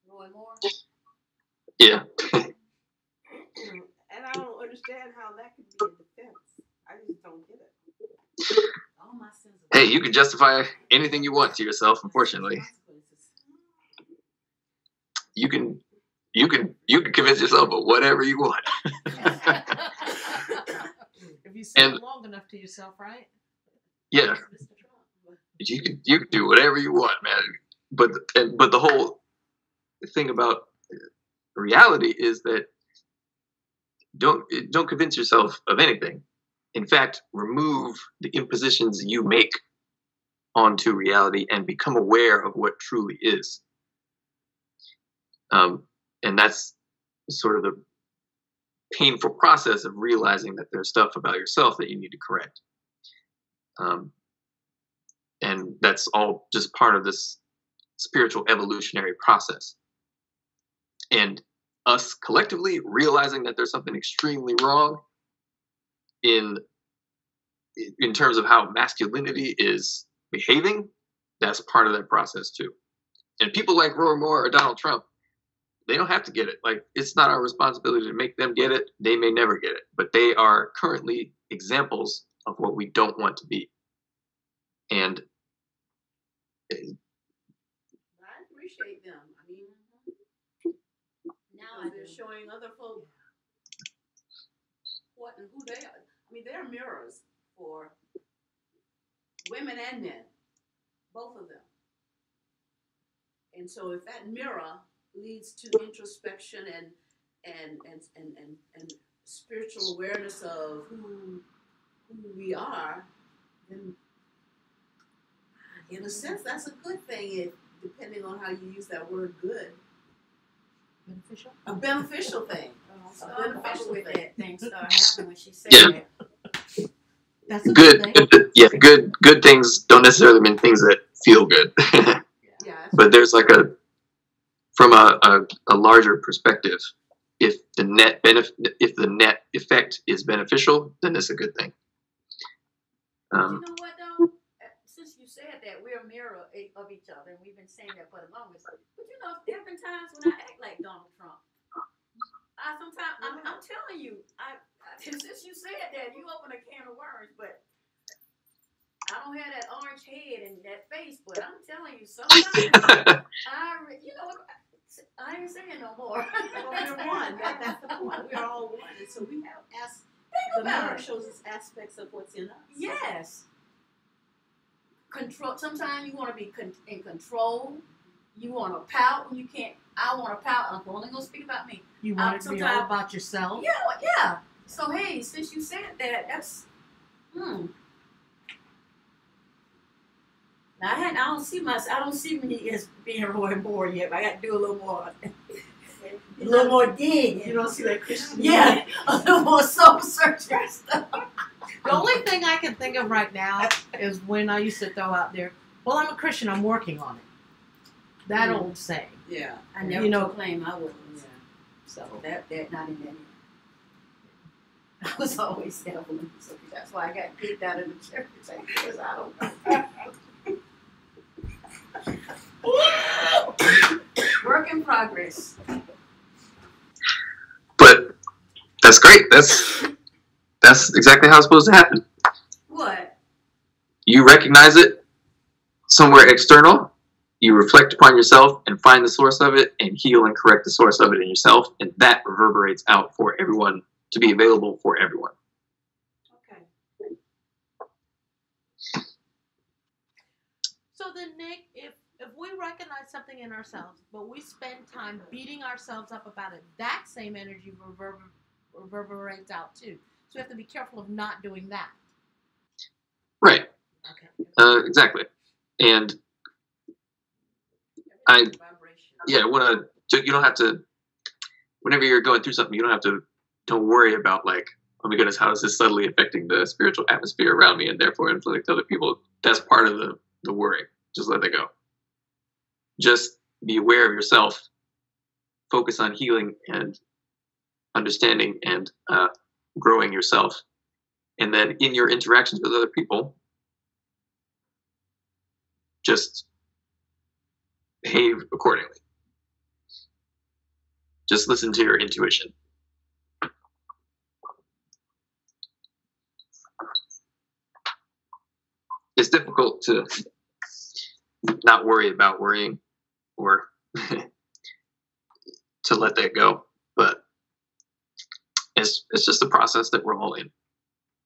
Roy Moore? Yeah. And I don't understand how that could be a defense. I just don't get it. All my sins are Hey, you can justify anything you want to yourself, unfortunately. You can convince yourself of whatever you want. If you say And- it long enough to yourself, right? Yeah. You can do whatever you want, man. But the whole thing about reality is that don't convince yourself of anything. In fact, remove the impositions you make onto reality and become aware of what truly is. And that's sort of the painful process of realizing that there's stuff about yourself that you need to correct. And that's all just part of this spiritual evolutionary process. And us collectively realizing that there's something extremely wrong in terms of how masculinity is behaving, that's part of that process too. And people like Roy Moore or Donald Trump, They don't have to get it. Like, it's not our responsibility to make them get it. They may never get it, but they are currently examples of what we don't want to be. And I appreciate them. I mean, now they're showing other folk what and who they are. I mean, they're mirrors for women and men, both of them. And so, if that mirror leads to introspection and spiritual awareness of who we are, then in a sense, that's a good thing. If depending on how you use that word, good. Beneficial. A beneficial thing. A beneficial with thing. that thing started happening when she said Yeah. that. That's a good thing. Good things don't necessarily mean things that feel good. Yeah. But there's like from a larger perspective, if the net effect is beneficial, then it's a good thing. You know what though? Since you said that, we're a mirror of each other, and we've been saying that for the longest. But you know, there have been times when I act like Donald Trump. I'm telling you, since you said that, you open a can of worms. But I don't have that orange head and that face. But I'm telling you, sometimes I ain't saying no more. Well, we're one. That's the point. We're all one. And so we have the about mirror it. shows us aspects of what's in us. Yes. Control. Sometimes you want to be in control. You want to pout when you can't. I want to pout. I'm only going to speak about me. You want it to be all sometimes- about yourself. Yeah. So hey, since you said that, that's Now I don't see me as being Roy Moore yet. But I got to do a little more. A little more digging. You don't see that Christian. Yeah, a little more soul searching stuff. The only thing I can think of right now is when I used to throw out there, well, I'm a Christian, I'm working on it. That old saying. Yeah. I never claim I was. Yeah. So That not in that. I was always devil, so that's why I got kicked out of the church because I don't know. Work in progress. But that's great. That's exactly how it's supposed to happen. What? You recognize it somewhere external, you reflect upon yourself and find the source of it and heal and correct the source of it in yourself, and that reverberates out for everyone to be available for everyone. Okay. So then, Nick, if we recognize something in ourselves, but we spend time beating ourselves up about it, that same energy reverberates out too. So we have to be careful of not doing that. Right. Okay. Exactly. And you don't have to, whenever you're going through something, don't worry about like, oh my goodness, how is this subtly affecting the spiritual atmosphere around me and therefore influencing other people? That's part of the worry. Just let that go. Just be aware of yourself, focus on healing and understanding and growing yourself. And then in your interactions with other people, just behave accordingly. Just listen to your intuition. It's difficult to not worry about worrying or to let that go, but it's just a process that we're all in,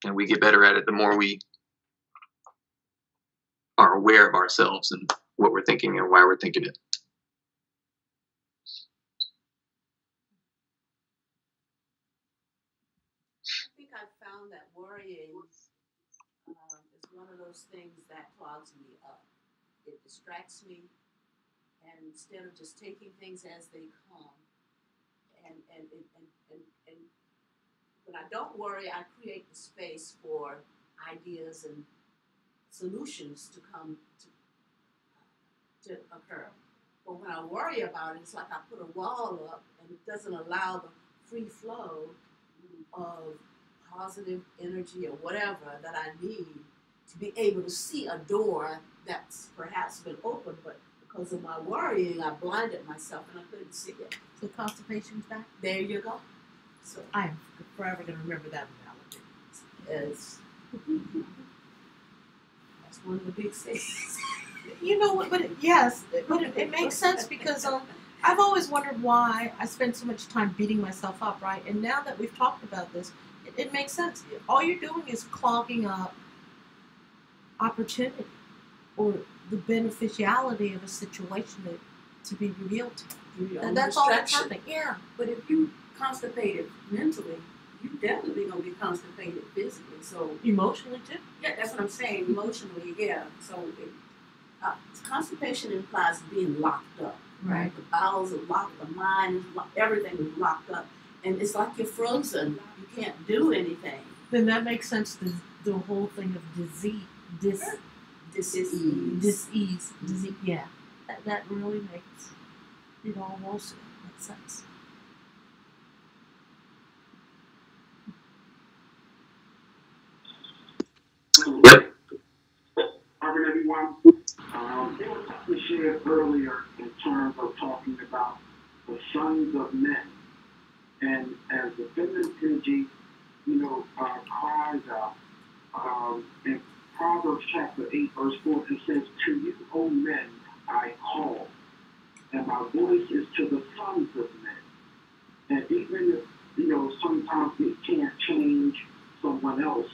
and we get better at it the more we are aware of ourselves and what we're thinking and why we're thinking it. I think I've found that worrying is one of those things that clogs me up. It distracts me, and instead of just taking things as they come, and when I don't worry, I create the space for ideas and solutions to come to occur. But when I worry about it, it's like I put a wall up, and it doesn't allow the free flow of positive energy or whatever that I need to be able to see a door that's perhaps been opened, but because of my worrying, I blinded myself and I couldn't see it. So constipation's back? There you go. So I am forever going to remember that analogy. it's that's one of the big things. You know what? But it makes sense because I've always wondered why I spend so much time beating myself up, right? And now that we've talked about this, it makes sense. All you're doing is clogging up opportunity or the beneficiality of a situation to be revealed to you. And that's all that's happening. Yeah. But if you constipated mentally, you definitely gonna be constipated physically. So Emotionally too. yeah, that's what I'm saying. Emotionally, yeah. So Constipation implies being locked up. Right. The bowels are locked, the mind is locked, everything is locked up. And it's like you're frozen. You can't do anything. Then that makes sense. The whole thing of disease. Disease. Yeah. That really makes it almost makes sense. Yep. Morning, everyone. There was something shared earlier in terms of talking about the sons of men. And as the feminine energy, cries out, in Proverbs chapter 8, verse 4, it says, "To you, O men, I call, and my voice is to the sons of men." And even if, sometimes we can't change someone else,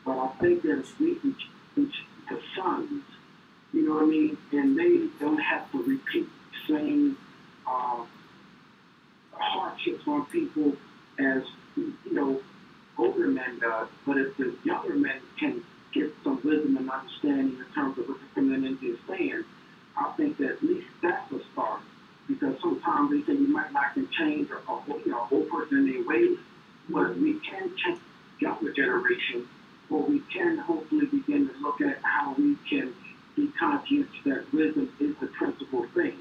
but I think that if we can change the sons, you know what I mean? And they don't have to repeat the same hardships on people as, older men does. But if the younger men can get some wisdom and understanding in terms of what the femininity is saying, I think that at least that's a start. Because sometimes they say you might not can change a whole person in their ways, but we can change the younger generation, or we can hopefully begin to look at how we can be conscious that wisdom is the principal thing.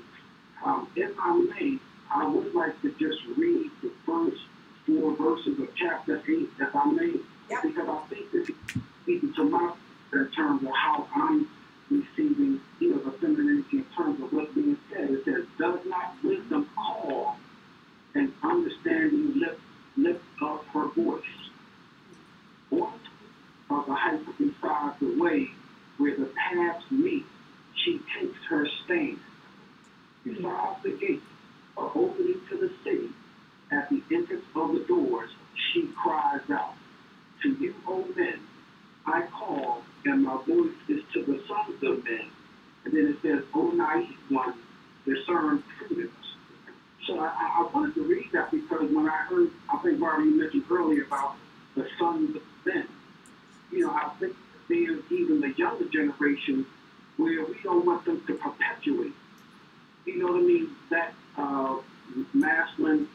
If I may, I would like to just read the first 4 verses of chapter 8, if I may, because I think this is speaking to my in terms of how I'm receiving, the femininity in terms of what's being said. It says, "Does not wisdom call, and understanding lift up her voice? One of the heights beside the way where the paths meet, she takes her stand. Beside the gate, opening to the city, at the entrance of the doors, she cries out, 'To you, O men, I call, and my voice is to the sons of men.'" And then it says, "O naive one, discern prudence." So I wanted to read that because when I heard, I think Barbara, you mentioned earlier about the sons of men. I think there's even the younger generation where we don't want them to perpetuate. You know what I mean? That masculine,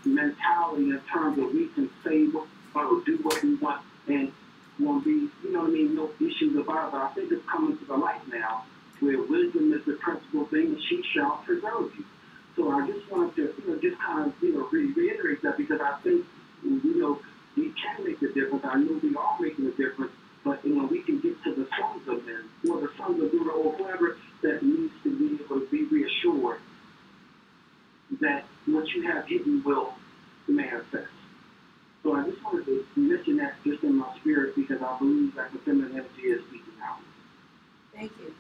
mentality in terms of we can say what or do what we want and won't be, no issues about it. But I think it's coming to the light now where wisdom is the principal thing and she shall preserve you. So I just wanted to, just kind of, reiterate that because I think, we can make a difference. I know we are making a difference, but we can get to the sons of men or the sons of Buddha or whoever that needs to be able to be reassured that what you have hidden will manifest. So I just wanted to mention that just in my spirit because I believe that the feminine energy is speaking out. Thank you.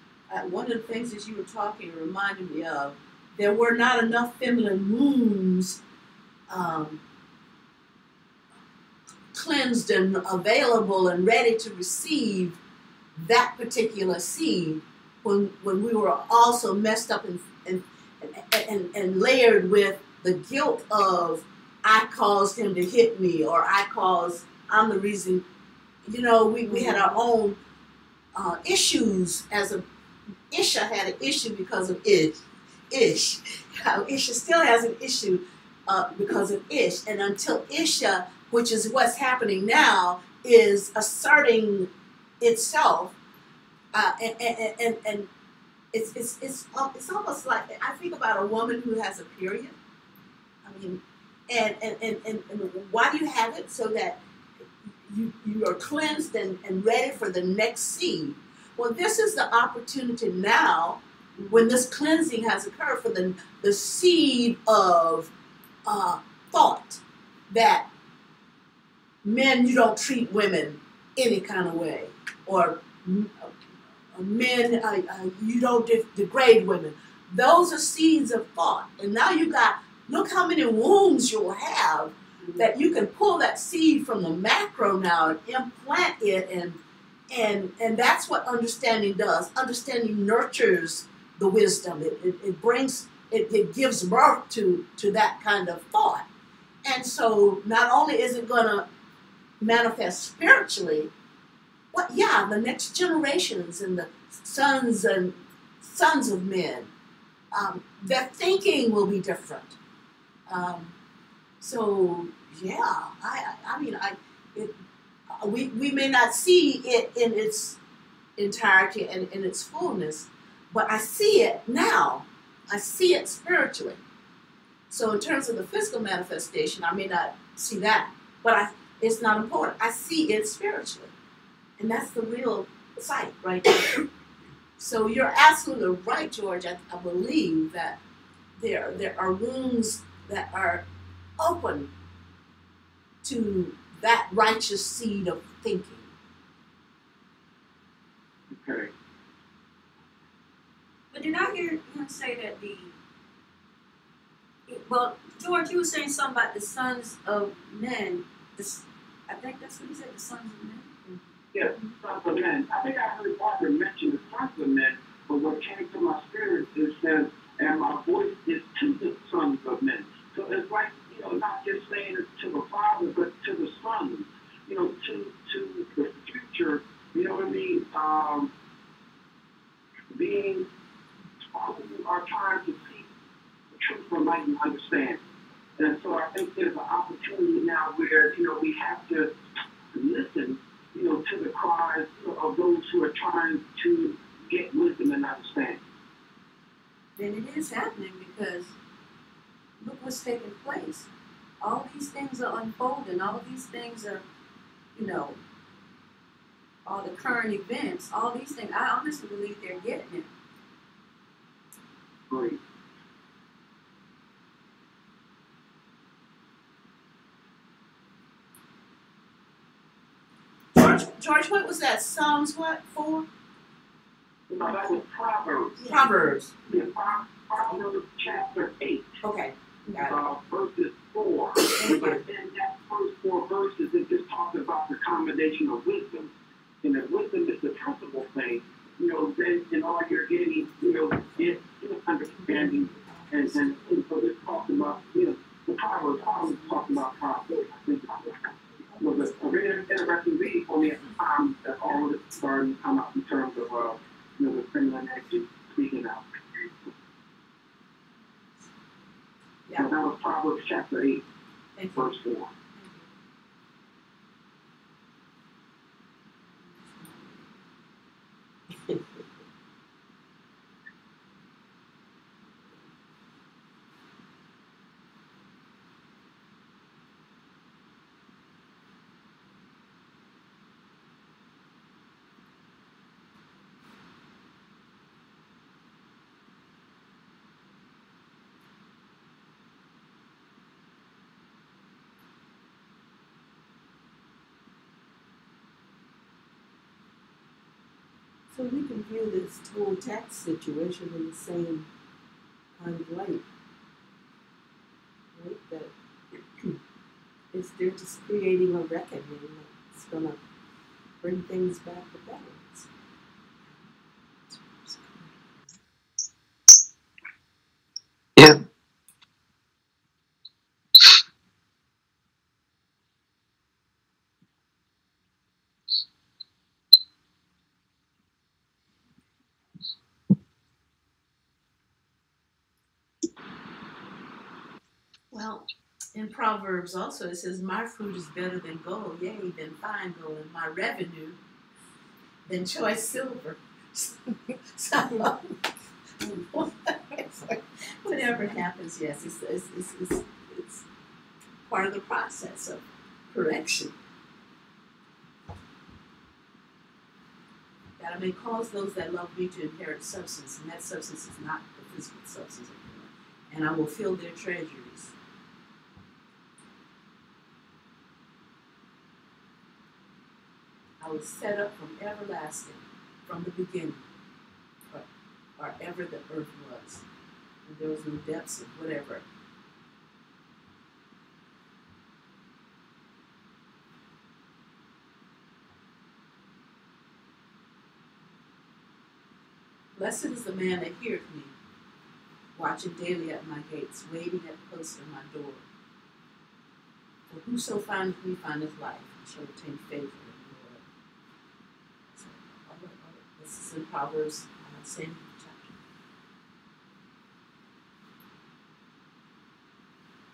One of the things that you were talking reminded me of, there were not enough feminine wombs cleansed and available and ready to receive that particular seed when we were also messed up and layered with the guilt of I caused him to hit me or I'm the reason. We had our own issues Isha had an issue because of Ish. Isha still has an issue because of Ish. And until Isha, which is what's happening now, is asserting itself, and it's almost like I think about a woman who has a period. I mean, and why do you have it? So that you are cleansed and ready for the next seed. Well, this is the opportunity now when this cleansing has occurred, for the seed of thought that men, you don't treat women any kind of way, or men, you don't degrade women. Those are seeds of thought. And now you got, look how many wombs you'll have that you can pull that seed from the macro now and implant it, and that's what understanding does. Understanding nurtures the wisdom. It brings, it gives birth to that kind of thought. And so not only is it going to manifest spiritually, but yeah, the next generations and the sons of men, their thinking will be different. So yeah, we may not see it in its entirety and in its fullness, but I see it now. I see it spiritually. So in terms of the physical manifestation, I may not see that, but it's not important. I see it spiritually, and that's the real sight right there. So you're absolutely right, George. I believe that there are wounds that are open to that righteous seed of thinking. Okay. But did I hear him say that well, George, you were saying something about the sons of men. I think that's what he said, the sons of men. Yes, sons of men. I think I heard Barbara mention the sons of men, but what came to my spirit is says, and my voice is to the sons of men. So it's like, not just saying it to the father, but to the sons, to the future, you know what I mean? Being who are trying to see the truth from light and understand. And so I think there's an opportunity now where, we have to listen, to the cries of those who are trying to get wisdom and understanding. And it is happening because look what's taking place. All these things are unfolding. All these things are, all the current events, all these things. I honestly believe they're getting it. Great. George, what was that? Psalms what? 4? No, that was Proverbs. Proverbs. Yeah, Proverbs chapter 8. Okay. Got it. Verses 4. But in that first 4 verses, it just talks about the combination of wisdom. And if wisdom is the principal thing, then in all you're getting, is understanding. And so this talks about, the Proverbs talking about Proverbs. I think it was a very interesting reading for me at the time that all of this started to come up in terms of, the feminine energy speaking out. Yeah. So that was Proverbs chapter 8, verse 4. So we can view this whole tax situation in the same kind of light, right? That they're just creating a reckoning that's going to bring things back to balance. Yeah. Well, in Proverbs also it says, "My fruit is better than gold, yea, than fine gold, and my revenue than choice silver." So, whatever happens, yes, it's part of the process of correction. that I may cause those that love me to inherit substance, and that substance is not the physical substance of human, and I will fill their treasuries. I was set up from everlasting, from the beginning, or ever the earth was, and there was no depths of whatever. Blessed is the man that heareth me, watching daily at my gates, waiting at the post of my door. For whoso findeth me findeth life, and shall obtain favor in the Lord. So, this is in Proverbs, same chapter.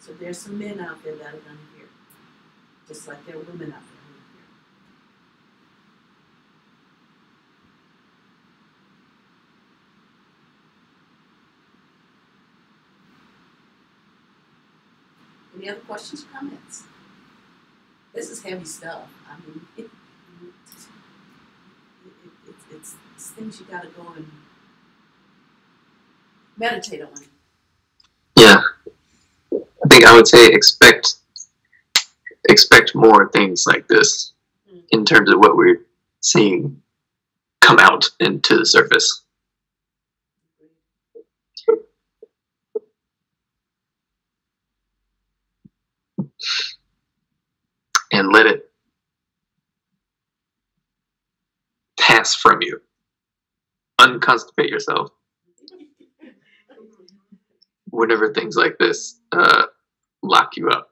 So there's some men out there that are going to hear, just like there are women out there who are here. Any other questions or comments? This is heavy stuff. I mean, it's things you got to go and meditate on. Yeah, I think I would say expect more things like this in terms of what we're seeing come out into the surface. And let it pass from you. Unconstipate yourself whenever things like this lock you up.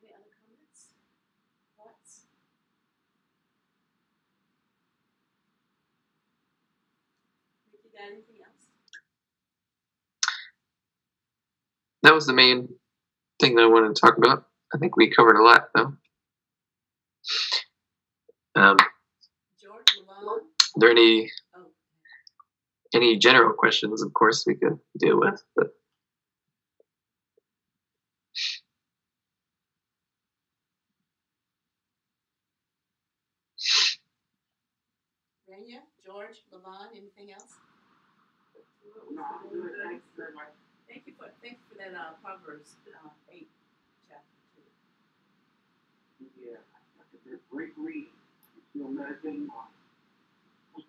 Any other comments? Thoughts? You got anything else? That was the main thing that I wanted to talk about. I think we covered a lot, though. George, Levon? Are there any general questions, of course, we could deal with, but Rania, George, Levon, anything else? No, I'm good. Thanks very much. Thank you for that Proverbs 8 chapter 2. Yeah, that's a great read. You'll meditate on it. We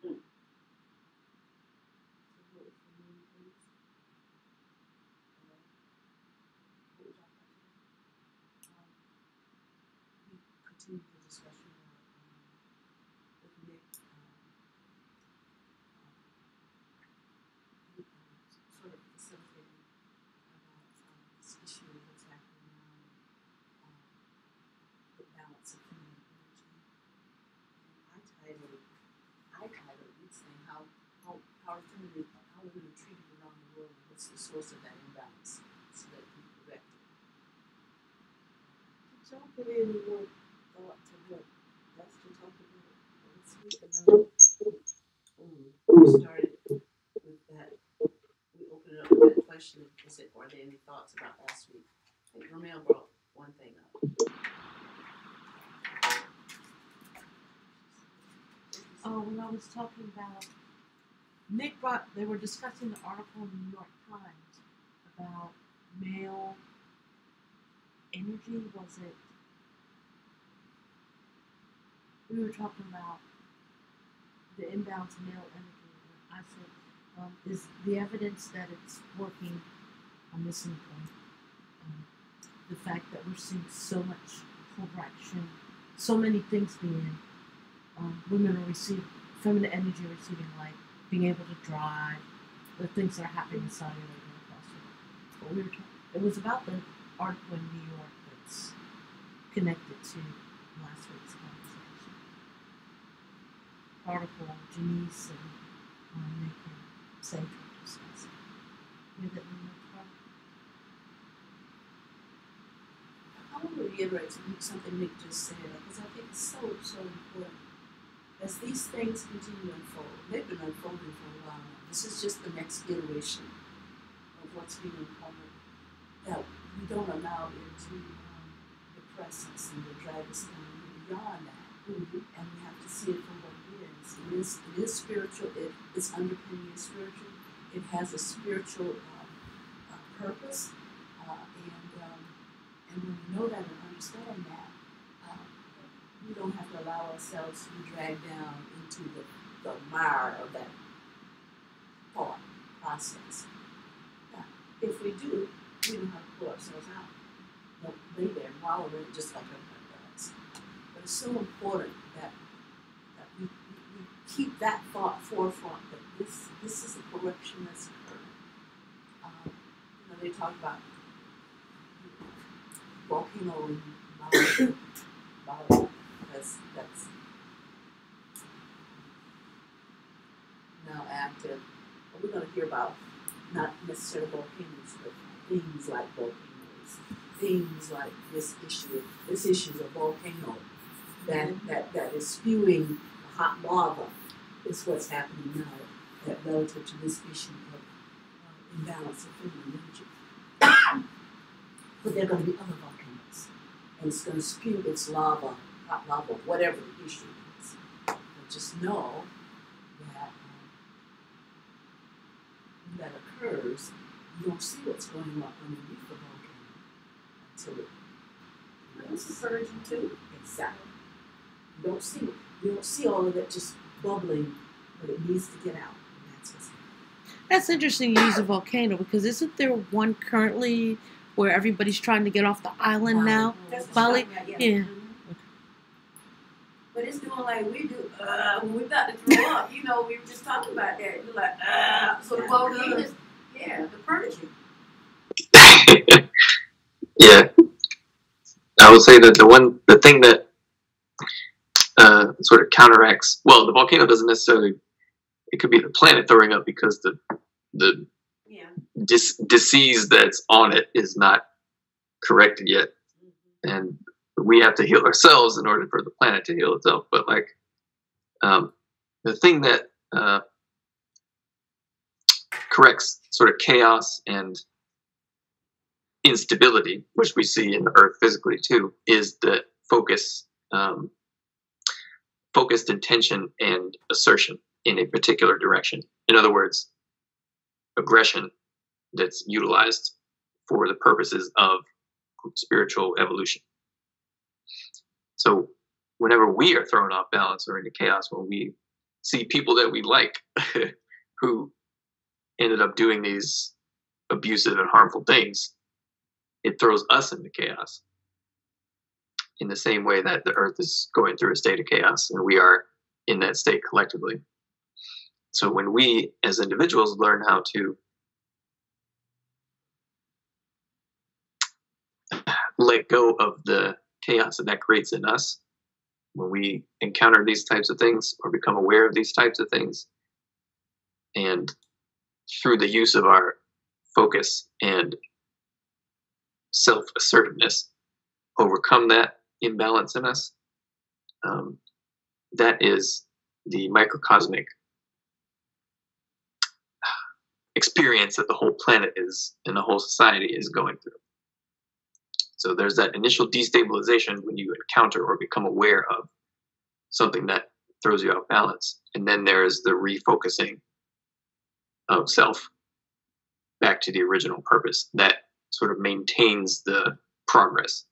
continued the discussion with Nick. Sort of facilitating about this issue of what's happening now, the balance of feminine energy. And I titled it saying how women are treated around the world and what's the source of that imbalance so that we can correct it. Did y'all put any more thought to what Esther talked about last week about we started with that, we opened it up with that question, are there any thoughts about last week? I think Ramel brought one thing up. Oh, when I was talking about they were discussing the article in the New York Times about male energy, was it? We were talking about the imbalance of male energy, and I said, is the evidence that it's working on this point? The fact that we're seeing so much correction, so many things being, women are receiving, feminine energy receiving light, being able to drive, the things that are happening in Saudi Arabia across the world. But we were talking, it was about the article in New York that's connected to last week's conversation. Article Janice and Nick and Sage were discussing. You that New York article? I want to reiterate something Nick just said because I think it's so important. as these things continue to unfold, they've been unfolding for a while now. This is just the next iteration of what's being uncovered. That we don't allow it to depress us and to drag us down beyond that. And we have to see it for what it is. It is spiritual. Its underpinning is spiritual. It has a spiritual purpose. And when we know that and understand that, we don't have to allow ourselves to be dragged down into the mire of that thought process. Now, if we do, we know how to pull ourselves out. Don't lay there and wallow in it just like everybody does. But it's so important that we keep that thought forefront, that this is a correction that's occurring. They talk about volcano in Mali. That's now active. But we're going to hear about not necessarily volcanoes, but things like volcanoes, things like this issue is a volcano that is spewing hot lava. Is what's happening now relative to this issue of imbalance of feminine energy. But there are going to be other volcanoes, and it's going to spew its lava, hot lava, whatever the issue is. But just know that when that occurs, you don't see what's going on underneath the volcano until it's purging too. Exactly. You don't see it. You don't see all of it just bubbling, but it needs to get out. And that's what's happening. That's interesting you use a volcano, because isn't there one currently where everybody's trying to get off the island now? That's Bali? Yeah. But it's doing like we do when we about to throw up. You know, we were just talking about that. You're like, so the volcanoes, the purging. Yeah. I would say that the thing that sort of counteracts, well, the volcano doesn't necessarily, it could be the planet throwing up because the disease that's on it is not corrected yet. And we have to heal ourselves in order for the planet to heal itself. But like, the thing that corrects sort of chaos and instability, which we see in the earth physically too, is the focused intention and assertion in a particular direction. In other words, aggression that's utilized for the purposes of spiritual evolution. So whenever we are thrown off balance or into chaos, when we see people that we like who ended up doing these abusive and harmful things, it throws us into chaos in the same way that the earth is going through a state of chaos and we are in that state collectively. So when we as individuals learn how to let go of the chaos that creates in us, when we encounter these types of things or become aware of these types of things, and through the use of our focus and self-assertiveness, overcome that imbalance in us, that is the microcosmic experience that the whole planet is and the whole society is going through. So there's that initial destabilization when you encounter or become aware of something that throws you off balance. And then there's the refocusing of self back to the original purpose that sort of maintains the progress.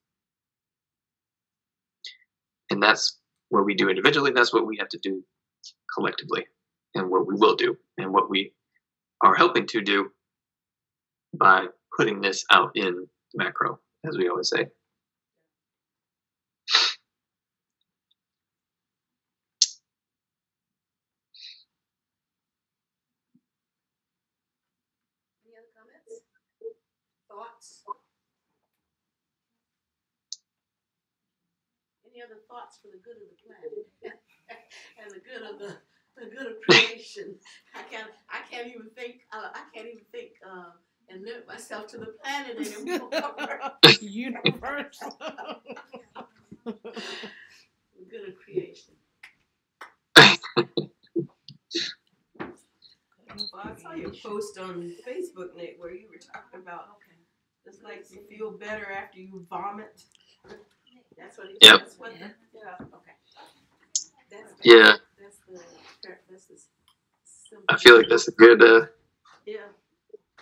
And that's what we do individually. That's what we have to do collectively, and what we will do, and what we are helping to do by putting this out in macro, as we always say. Any other comments? Thoughts? Any other thoughts for the good of the planet and the good of creation? I can't even think and limit myself to the planet anymore. Universal. The good of creation. Well, I saw your post on Facebook, Nick, where you were talking about it's like you feel better after you vomit. That's what he Yep. That's what the, yeah. Okay. Yeah. That's the simple. I feel like that's a good Yeah.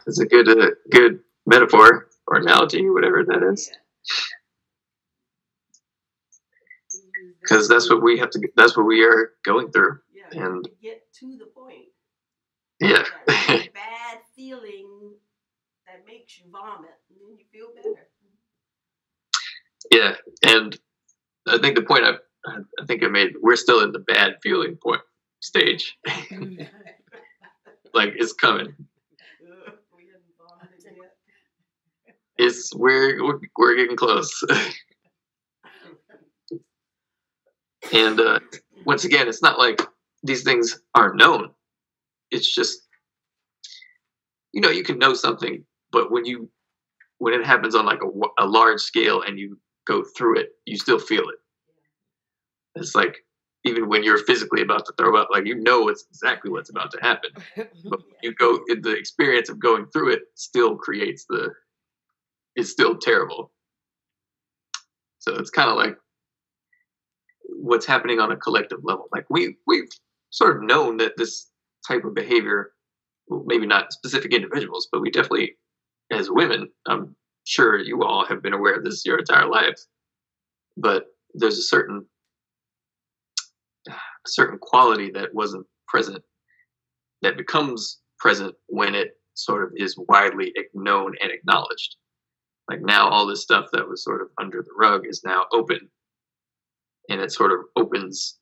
that's a good metaphor or analogy, whatever that is. Yeah. Because that's what we have to. That's what we are going through. Yeah. And to get to the point. yeah. That really bad feeling that makes you vomit, and then you feel better. Yeah, and I think the point I think I made, we're still in the bad feeling point stage. Like it's coming. We haven't vomited yet. It's we're getting close. And once again, it's not like these things aren't known. It's just, you can know something, but when it happens on like a large scale and you go through it, you still feel it. It's like even when you're physically about to throw up, like it's exactly what's about to happen. But the experience of going through it still creates it's still terrible. So it's kind of like what's happening on a collective level. Like we've sort of known that this type of behavior, well, maybe not specific individuals, but we definitely, as women, I'm sure you all have been aware of this your entire lives. But there's a certain quality that wasn't present that becomes present when it sort of is widely known and acknowledged. Like now all this stuff that was sort of under the rug is now open, and it sort of opens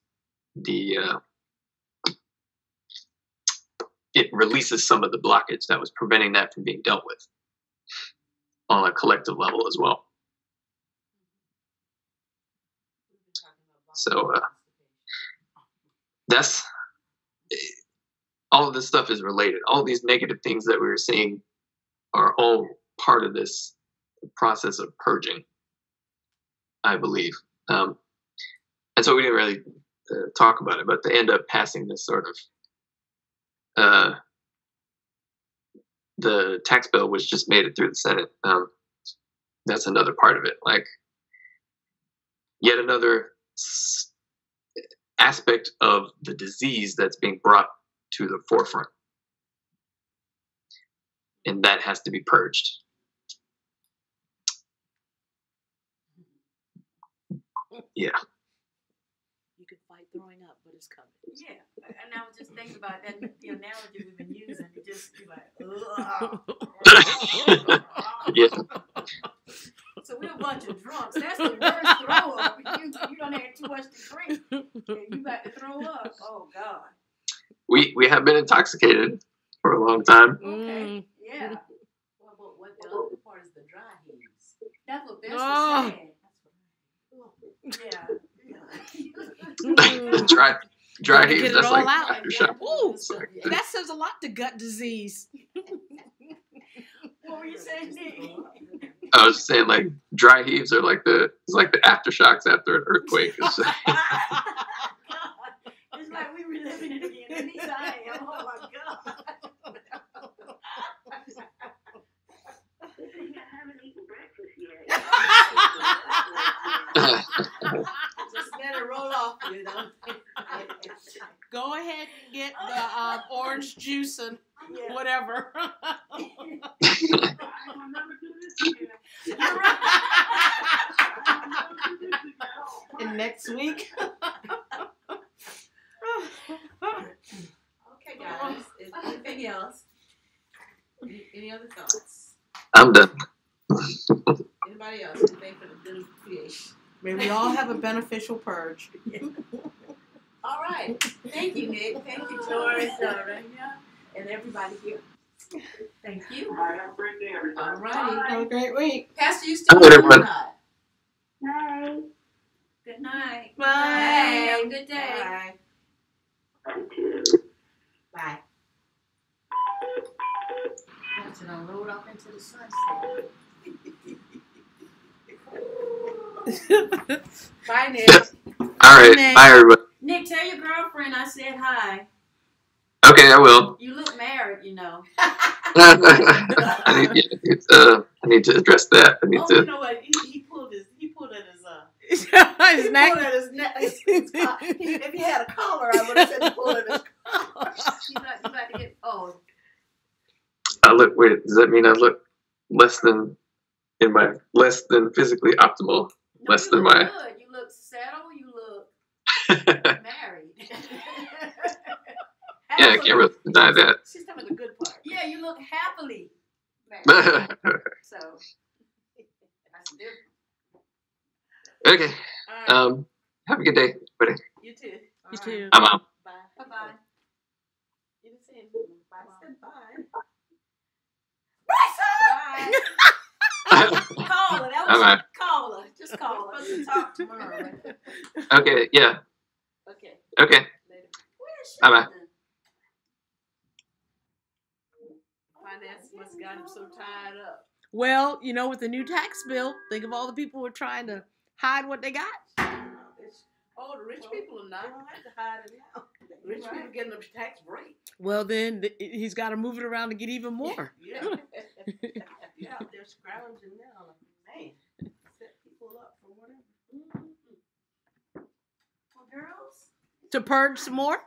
it releases some of the blockage that was preventing that from being dealt with on a collective level as well. So that's all of this stuff is related. All these negative things that we were seeing are all part of this process of purging, I believe. And so we didn't really talk about it, but they end up passing this sort of the tax bill, which just made it through the Senate. That's another part of it. Like yet another aspect of the disease that's being brought to the forefront. And that has to be purged. Yeah. You can fight throwing up, but it's coming. Yeah, and I was just thinking about that, the analogy we've been using. It just be like, ugh. Yeah. So we're a bunch of drunks. That's the worst throw up. You don't have too much to drink, and you about to throw up. Oh God. We have been intoxicated for a long time. Okay. Yeah. Well, but what the other part is the dry heaves. That's what Bess Oh. was saying. Yeah. dry Gotta heaves. get it That's all like out. aftershock. Ooh, It's like that says a lot to gut disease. What were you saying, Nick? I was saying, like dry heaves are like it's like the aftershocks after an earthquake. It's like we reliving it again. At least I am. Oh my God. I haven't eaten breakfast yet. Just let it roll off, Go ahead and get the orange juice and whatever. And next week. Okay, guys. Is anything else? Any other thoughts? I'm done. Anybody else? Anything for the good of creation? May we all have a beneficial purge. All right. Thank you, Nick. Thank you, George, and everybody here. Thank you. All right, have a great day, everybody. All righty. Have a great week. Pastor, you still All right, on everyone. or not? Bye. Good night. Bye. Hey, have a good day. Bye. Bye too. Bye. Watch it, I'll roll off into the sunset. Bye, Nick. All right. Bye, everybody. Nick, tell your girlfriend I said hi. Okay, I will. You look married. word, you know. I need to address that. I need Oh, to. you know what? He pulled at his his he neck. pulled at his neck. If he had a collar, I would have said he pulled at his collar. You about to get I look. Wait, does that mean I look less than physically optimal? No, Less you than look my. good. You look settled. You look married. Yeah, I can't really deny that. She's talking about the good part. Yeah, you look happily married. So that's different. Okay. All right. Have a good day, buddy. You too. You too. I'm out. Bye. Bye-bye. You didn't say anything. Bye. I said bye. Bye. Call her. That was Bye-bye. call her. Just call her. We'll talk tomorrow. Okay. Yeah. Okay. Okay. Later. Where is she? Bye-bye. Finance must have got him so tied up. Well, you know, with the new tax bill, think of all the people who are trying to hide what they got. Oh, the rich people are not. They don't have to hide it now. Rich people getting a tax break. Well, then he's got to move it around to get even more. Yeah. You're out there scrounging now. Man, set people up for whatever. Well, girls. To purge some more?